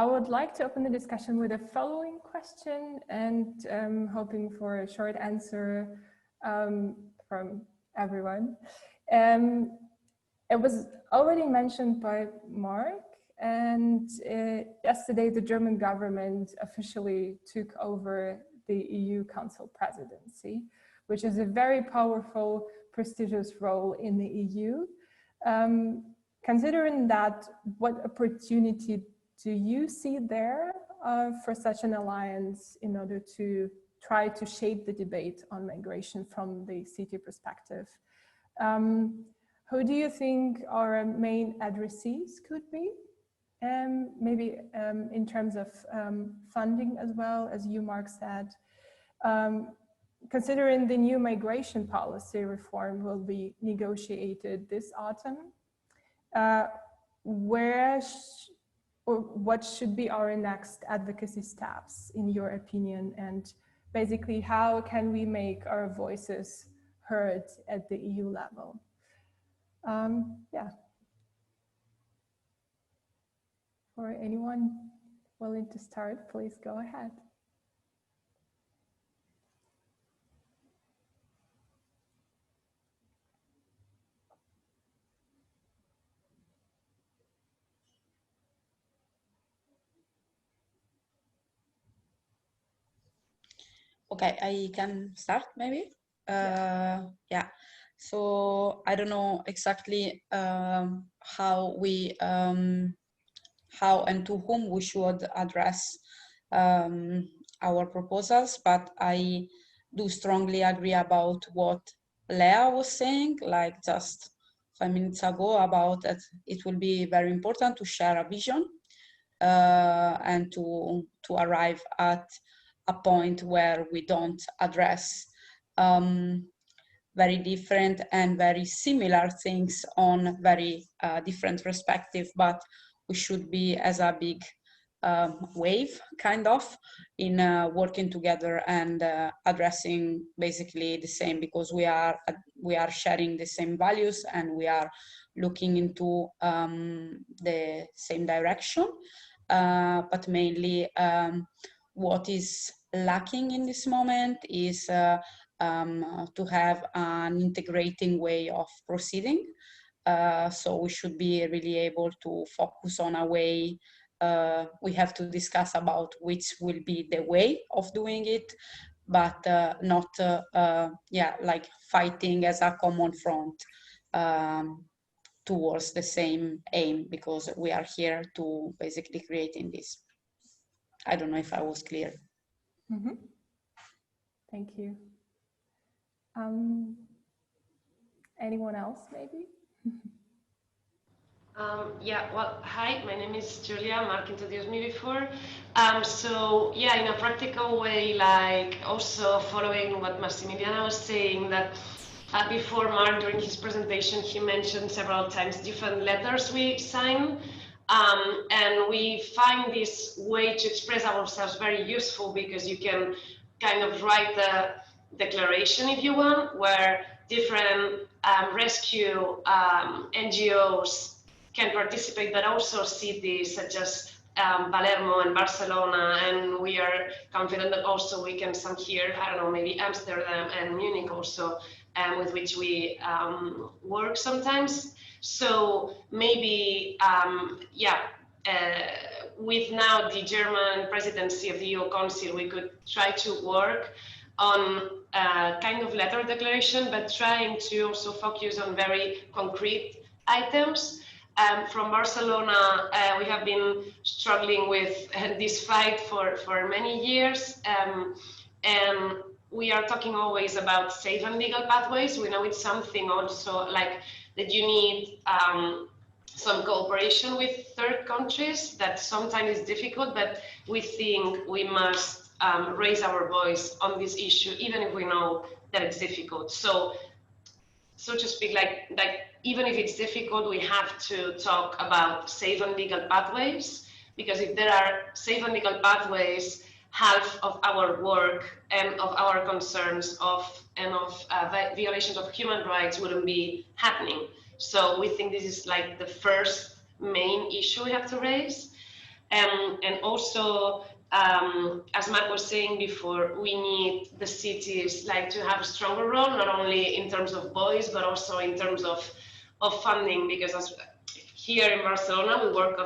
would like to open the discussion with the following question, and hoping for a short answer from everyone. It was already mentioned by Mark, and yesterday the German government officially took over the EU Council presidency, which is a very powerful, prestigious role in the EU. Considering that, what opportunity do you see there for such an alliance in order to try to shape the debate on migration from the city perspective? Who do you think our main addressees could be? Maybe in terms of funding as well, as you, Mark, said. Considering the new migration policy reform will be negotiated this autumn, what should be our next advocacy steps, in your opinion, and basically how can we make our voices heard at the EU level? Yeah. For anyone willing to start, please go ahead. Okay, I can start maybe. Yeah. So I don't know exactly how and to whom we should address our proposals, but I do strongly agree about what Lea was saying, like just 5 minutes ago, about that it will be very important to share a vision and to arrive at a point where we don't address very different and very similar things on very different perspective, but we should be as a big wave, kind of, in working together and addressing basically the same, because we are sharing the same values and we are looking into the same direction, but mainly what is lacking in this moment is to have an integrating way of proceeding. So we should be really able to focus on a way. We have to discuss about which will be the way of doing it, but not yeah, like fighting as a common front towards the same aim, because we are here to basically creating this. I don't know if I was clear. Mm-hmm. Thank you. Anyone else, maybe? Yeah, well, hi, my name is Julia. Mark introduced me before. So, yeah, in a practical way, like also following what Massimiliano was saying, that before Mark, during his presentation, he mentioned several times different letters we sign. And we find this way to express ourselves very useful, because you can kind of write the declaration, if you want, where different rescue NGOs can participate, but also cities such as Palermo and Barcelona, and we are confident that also we can some here, I don't know, maybe Amsterdam and Munich also, with which we work sometimes. So maybe, yeah, with now the German presidency of the EU Council, we could try to work on kind of letter declaration, but trying to also focus on very concrete items. From Barcelona, we have been struggling with this fight for many years. And we are talking always about safe and legal pathways. We know it's something also like that you need some cooperation with third countries that sometimes is difficult, but we think we must raise our voice on this issue, even if we know that it's difficult. So to speak, like even if it's difficult, we have to talk about safe and legal pathways, because if there are safe and legal pathways, half of our work and of our concerns of violations of human rights wouldn't be happening. So we think this is like the first main issue we have to raise. And also, as Mark was saying before, we need the cities like to have a stronger role, not only in terms of voice, but also in terms of funding, because as here in Barcelona, we work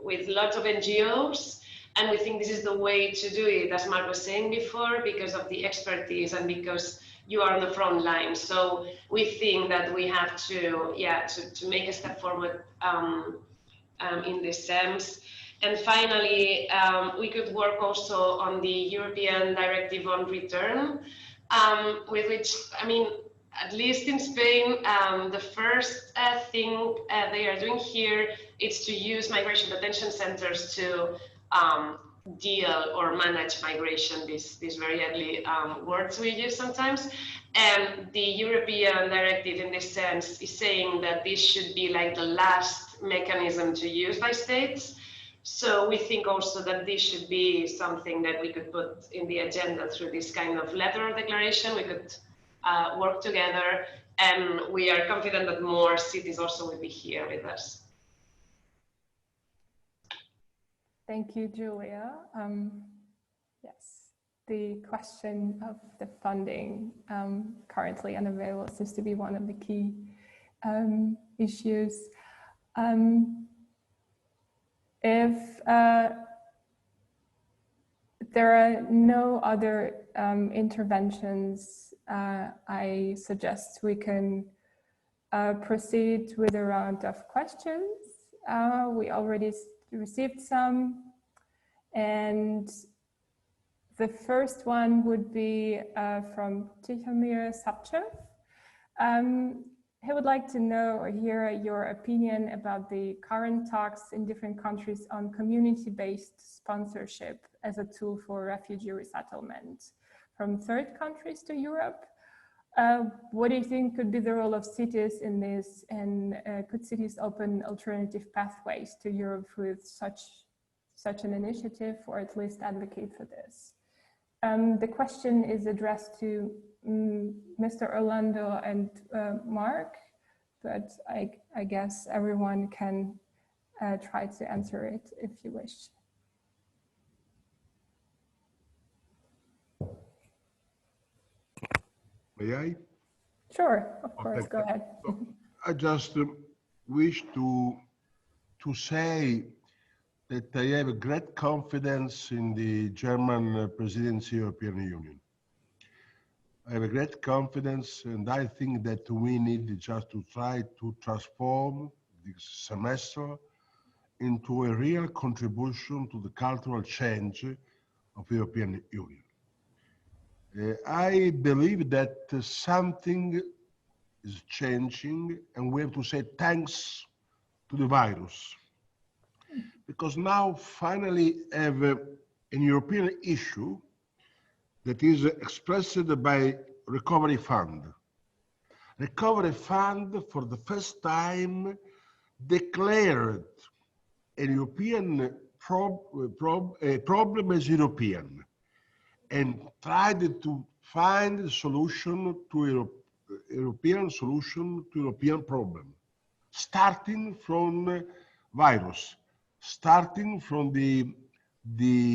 with lots of NGOs, and we think this is the way to do it, as Mark was saying before, because of the expertise and because you are on the front line. So we think that we have to, to make a step forward in this sense. And finally, we could work also on the European Directive on Return, with which, I mean, at least in Spain, the first thing they are doing here is to use migration detention centers to deal or manage migration, these very ugly words we use sometimes. And the European directive in this sense is saying that this should be like the last mechanism to use by states. So we think also that this should be something that we could put in the agenda through this kind of letter or declaration. We could work together, and we are confident that more cities also will be here with us. Thank you, Julia. Yes, the question of the funding currently unavailable seems to be one of the key issues. If there are no other interventions, I suggest we can proceed with a round of questions. We already received some, and the first one would be from Tihomir Sapchev. He would like to know or hear your opinion about the current talks in different countries on community-based sponsorship as a tool for refugee resettlement from third countries to Europe. What do you think could be the role of cities in this, and could cities open alternative pathways to Europe with such an initiative, or at least advocate for this? The question is addressed to Mr. Orlando and Mark, but I guess everyone can try to answer it if you wish. May I? Sure, of course, Okay. go ahead. So, I just wish to say that I have a great confidence in the German presidency of the European Union. I have a great confidence, and I think that we need just to try to transform this semester into a real contribution to the cultural change of the European Union. I believe that something is changing, and we have to say thanks to the virus. Because now finally have an European issue that is expressed by Recovery Fund. Recovery Fund for the first time declared a European problem as European, and tried to find a solution to European solution to European problem, starting from virus, starting from the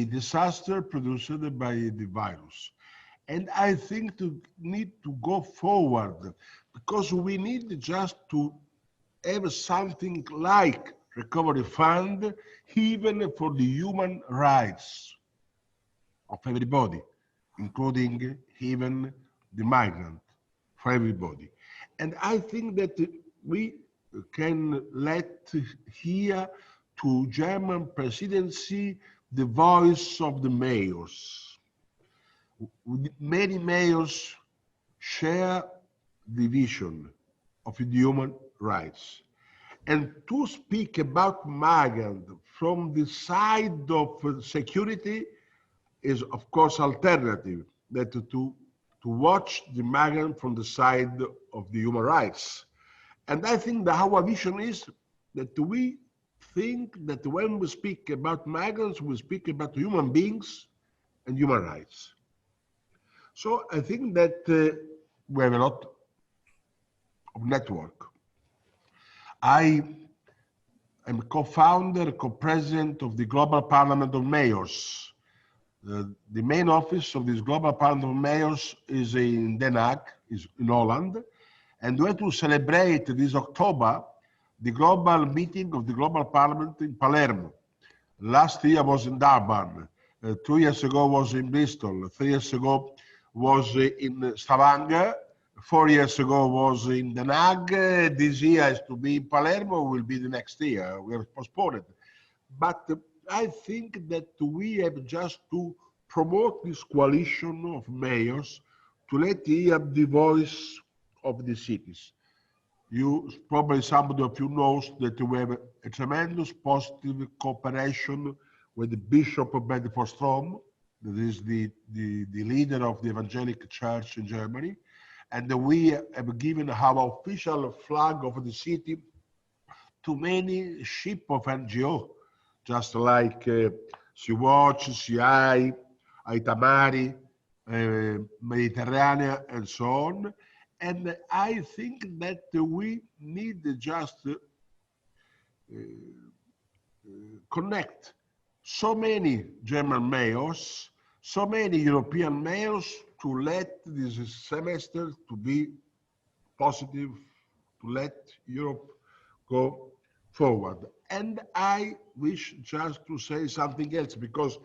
disaster produced by the virus. And I think to need to go forward, because we need just to have something like Recovery Fund, even for the human rights of everybody, including even the migrant, for everybody. And I think that we can let here to German presidency the voice of the mayors. Many mayors share the vision of the human rights. And to speak about migrant from the side of security is, of course, alternative that to to watch the migrant from the side of the human rights. And I think that our vision is that we think that when we speak about migrants, we speak about human beings and human rights. So I think that we have a lot of network. I am co-founder, co-president of the Global Parliament of Mayors. The main office of this Global Parliament of Mayors is in Den Haag, is in Holland. And we have to celebrate this October the global meeting of the Global Parliament in Palermo. Last year was in Durban. 2 years ago was in Bristol. 3 years ago was in Stavanger. 4 years ago was in Den Haag. This year is to be in Palermo, will be the next year. We have postponed it. But I think that we have just to promote this coalition of mayors to let hear the voice of the cities. You probably, somebody of you knows that we have a tremendous positive cooperation with the Bishop of Bedford-Strom, that is the leader of the Evangelical Church in Germany, and we have given our official flag of the city to many ship of NGO, just like Sea-Watch, CI, Aitamari, Mediterranean, and so on. And I think that we need just connect so many German mayors, so many European mayors to let this semester to be positive, to let Europe go forward. And I wish just to say something else, because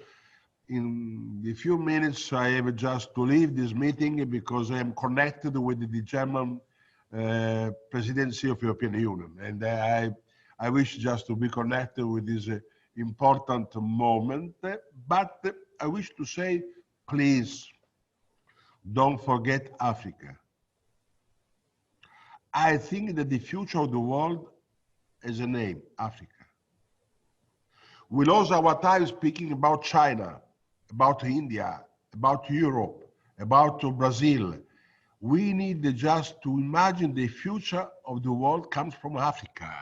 in the few minutes I have just to leave this meeting, because I am connected with the German presidency of European Union, and I wish just to be connected with this important moment. But I wish to say, please don't forget Africa. I think that the future of the world has a name, Africa. We lost our time speaking about China, about India, about Europe, about Brazil. We need just to imagine the future of the world comes from Africa.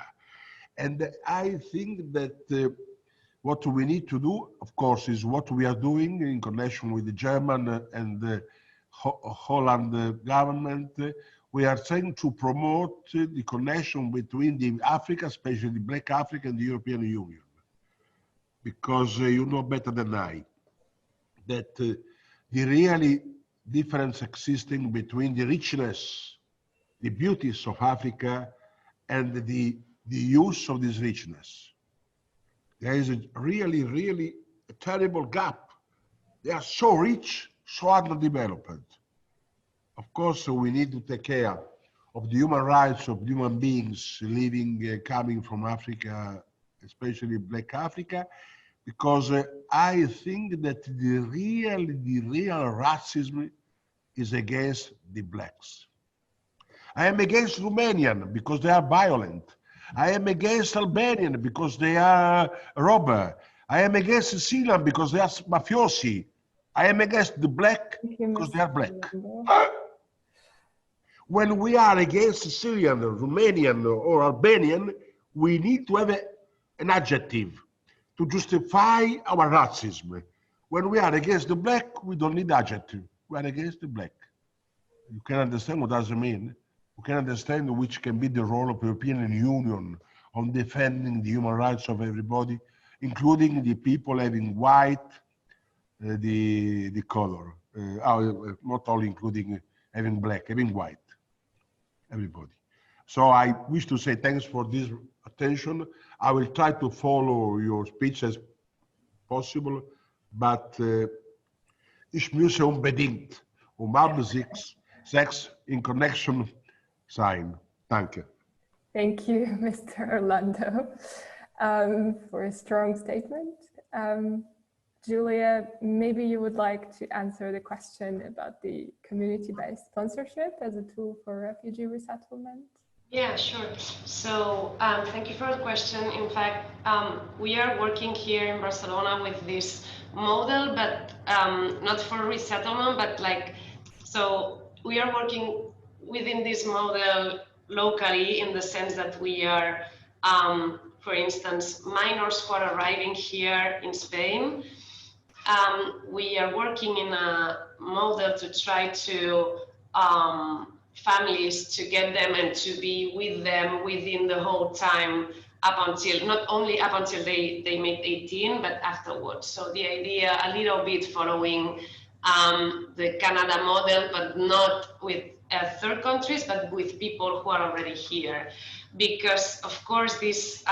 And I think that what we need to do, of course, is what we are doing in connection with the German and the Holland government. We are trying to promote the connection between the Africa, especially the Black Africa, and the European Union. Because you know better than I that the really difference existing between the richness, the beauties of Africa, and the use of this richness. There is a really a terrible gap. They are so rich, so underdeveloped. Of course, we need to take care of the human rights of human beings living, coming from Africa, especially Black Africa, because I think that the real racism is against the blacks. I am against Romanian because they are violent. I am against Albanian because they are robber. I am against Sicilian because they are mafiosi. I am against the black because they are black. When we are against Sicilian, Romanian, or Albanian, we need to have an adjective to justify our racism. When we are against the black, we don't need adjective. We are against the black. You can understand what does it mean. You can understand which can be the role of the European Union on defending the human rights of everybody, including the people having white, the color. Not only including having black, having white, everybody. So I wish to say thanks for this attention. I will try to follow your speech as possible, but ich muss unbedingt haben sechs in connection sein. Danke. Thank you, Mr. Orlando, for a strong statement. Julia, maybe you would like to answer the question about the community-based sponsorship as a tool for refugee resettlement. Yeah, sure. So thank you for the question. In fact, we are working here in Barcelona with this model, but not for resettlement, but like So we are working within this model locally in the sense that we are, for instance, minors who are arriving here in Spain. We are working in a model to try to families to get them and to be with them within the whole time up until, not only up until they make 18, but afterwards. So the idea a little bit following the Canada model, but not with third countries, but with people who are already here. Because of course this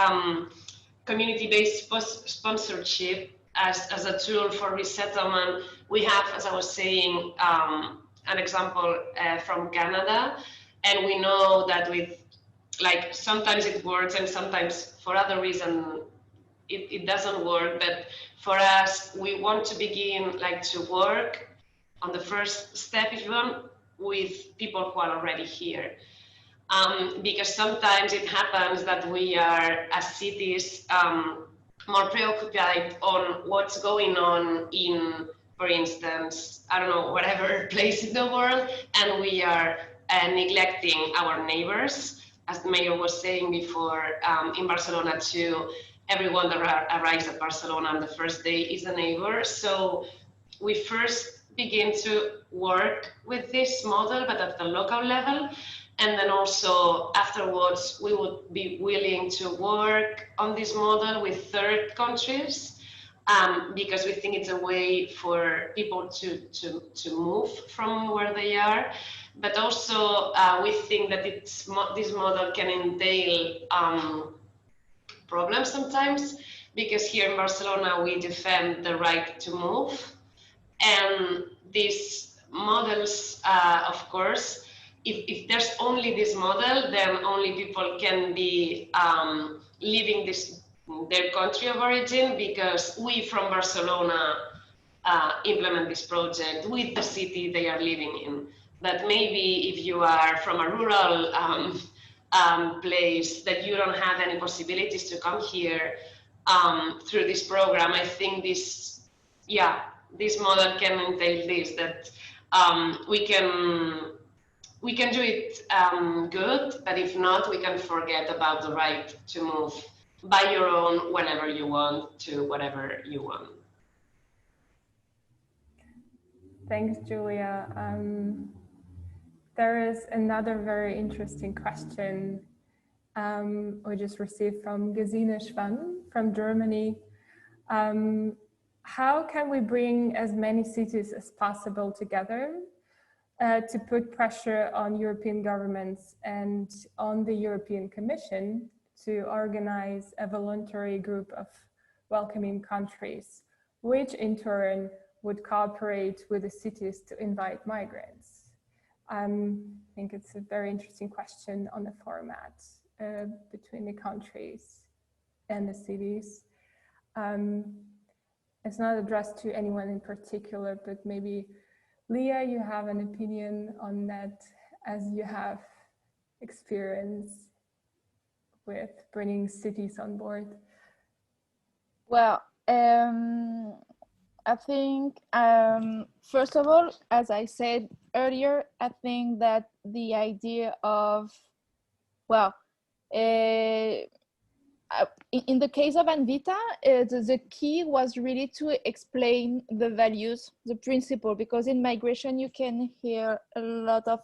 community-based sponsorship as a tool for resettlement, we have, as I was saying, an example from Canada, and we know that with, like, sometimes it works and sometimes for other reason it doesn't work, but for us, we want to begin like to work on the first step, if you want, with people who are already here. Because sometimes it happens that we are, as cities, more preoccupied on what's going on in, for instance, I don't know, whatever place in the world, and we are neglecting our neighbors. As the mayor was saying before, in Barcelona too, everyone that arrives at Barcelona on the first day is a neighbor. So we first begin to work with this model, but at the local level. And then also afterwards, we would be willing to work on this model with third countries, because we think it's a way for people to move from where they are. But also we think that this model can entail problems sometimes, because here in Barcelona, we defend the right to move. And these models, of course, if there's only this model, then only people can be leaving their country of origin, because we from Barcelona implement this project with the city they are living in. But maybe if you are from a rural place that you don't have any possibilities to come here through this program, I think this, yeah, this model can entail this, that we can do it good, but if not, we can forget about the right to move by your own whenever you want to whatever you want. Thanks, Julia. There is another very interesting question we just received from Gesine Schwann from Germany. How can we bring as many cities as possible together to put pressure on European governments and on the European Commission to organize a voluntary group of welcoming countries, which in turn would cooperate with the cities to invite migrants? I think it's a very interesting question on the format between the countries and the cities. It's not addressed to anyone in particular, but maybe Leah, you have an opinion on that, as you have experience with bringing cities on board. Well, I think, first of all, as I said earlier, I think that the idea of, well, in the case of Anvita, the key was really to explain the values, the principle, because in migration you can hear a lot of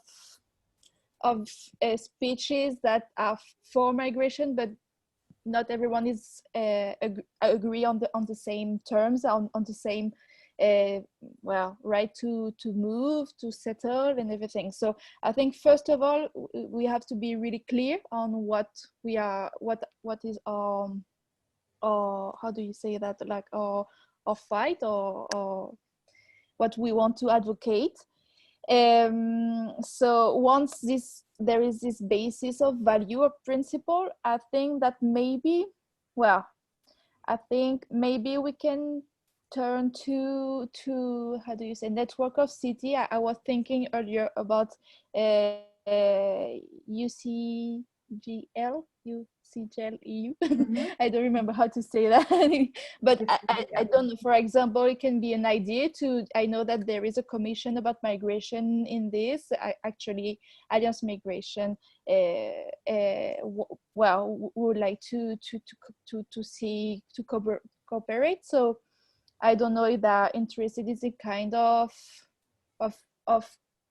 speeches that are for migration, but not everyone is agree on the same terms, on the same well, right to move, to settle, and everything. So I think first of all we have to be really clear on what we are, what is or how do you say that, like our fight, or what we want to advocate. So once there is this basis of value or principle, I think that maybe, well, I think maybe we can turn to how do you say, network of city. I was thinking earlier about UCGL, CGL-EU. Mm-hmm. I don't remember how to say that. But I don't know. For example, it can be an idea to, I know that there is a commission about migration in this. Actually, Alliance Migration, well, would like to see, to cooperate. So I don't know if they're interested in a kind of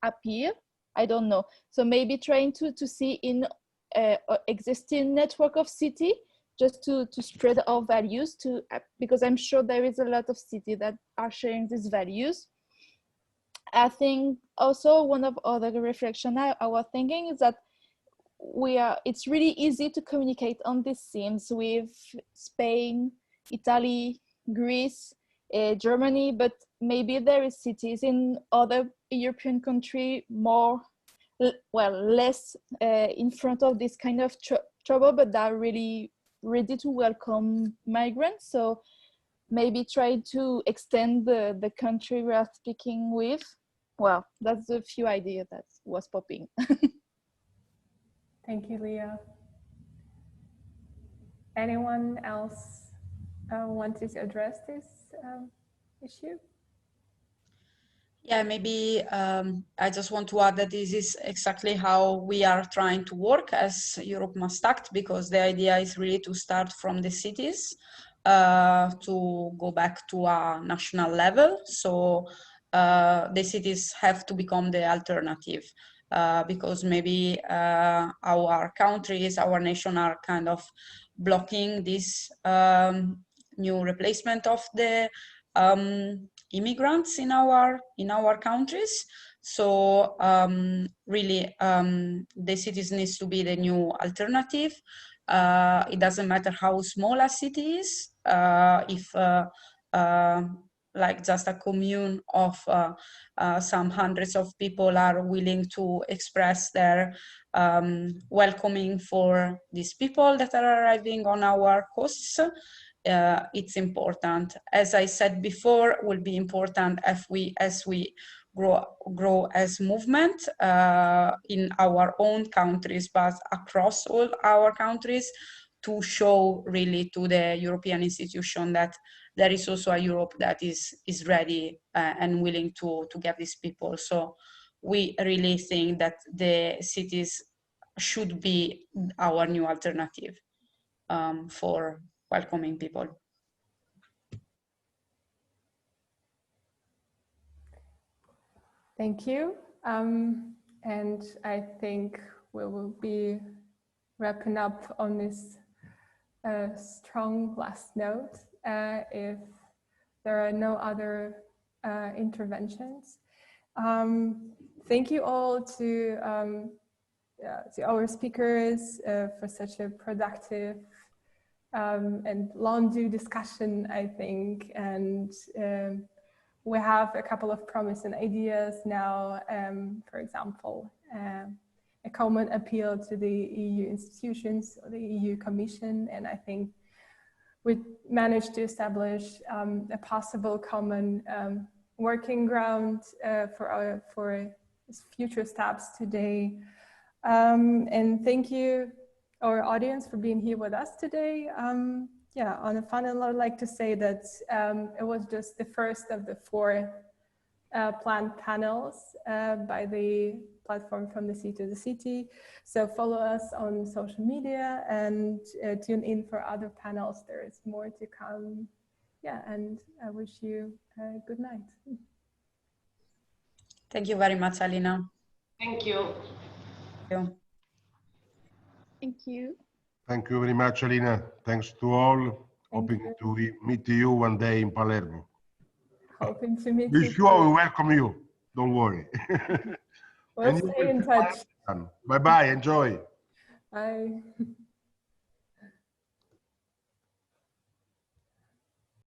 appeal. I don't know. So maybe trying to see in existing network of city, just to spread our values to, because I'm sure there is a lot of cities that are sharing these values. I think also one of other reflection I was thinking is that it's really easy to communicate on these themes with Spain, Italy, Greece, Germany, but maybe there is cities in other European country more, less in front of this kind of trouble, but that are really ready to welcome migrants. So maybe try to extend the country we are speaking with. Well, that's a few ideas that was popping. Thank you, Leah. Anyone else wanted to address this issue? Yeah, maybe I just want to add that this is exactly how we are trying to work as Europe Must Act, because the idea is really to start from the cities, to go back to a national level. So the cities have to become the alternative, because maybe our countries, our nation are kind of blocking this new replacement of the immigrants in our countries. So really the cities needs to be the new alternative. It doesn't matter how small a city is, if like just a commune of some hundreds of people are willing to express their welcoming for these people that are arriving on our coasts. It's important. As I said before, will be important as we grow as movement in our own countries, but across all our countries, to show really to the European institution that there is also a Europe that is ready and willing to get these people. So we really think that the cities should be our new alternative for welcoming people. Thank you. And I think we will be wrapping up on this strong last note if there are no other interventions. Thank you all to our speakers for such a productive and long-due discussion, I think. And we have a couple of promising ideas now, for example, a common appeal to the EU institutions or the EU Commission. And I think we managed to establish a possible common working ground for future steps today. And thank you, our audience, for being here with us today. Yeah, on a final note, I'd like to say that it was just the first of the 4 planned panels by the platform From the Sea to the City. So follow us on social media and tune in for other panels. There is more to come. Yeah, and I wish you a good night. Thank you very much, Alina. Thank you. Thank you. Thank you. Thank you very much, Alina. Thanks to all. Hoping to meet you one day in Palermo. Hoping to meet Be you. sure we welcome you. Don't worry. We'll stay in touch. Bye-bye. Enjoy. Bye.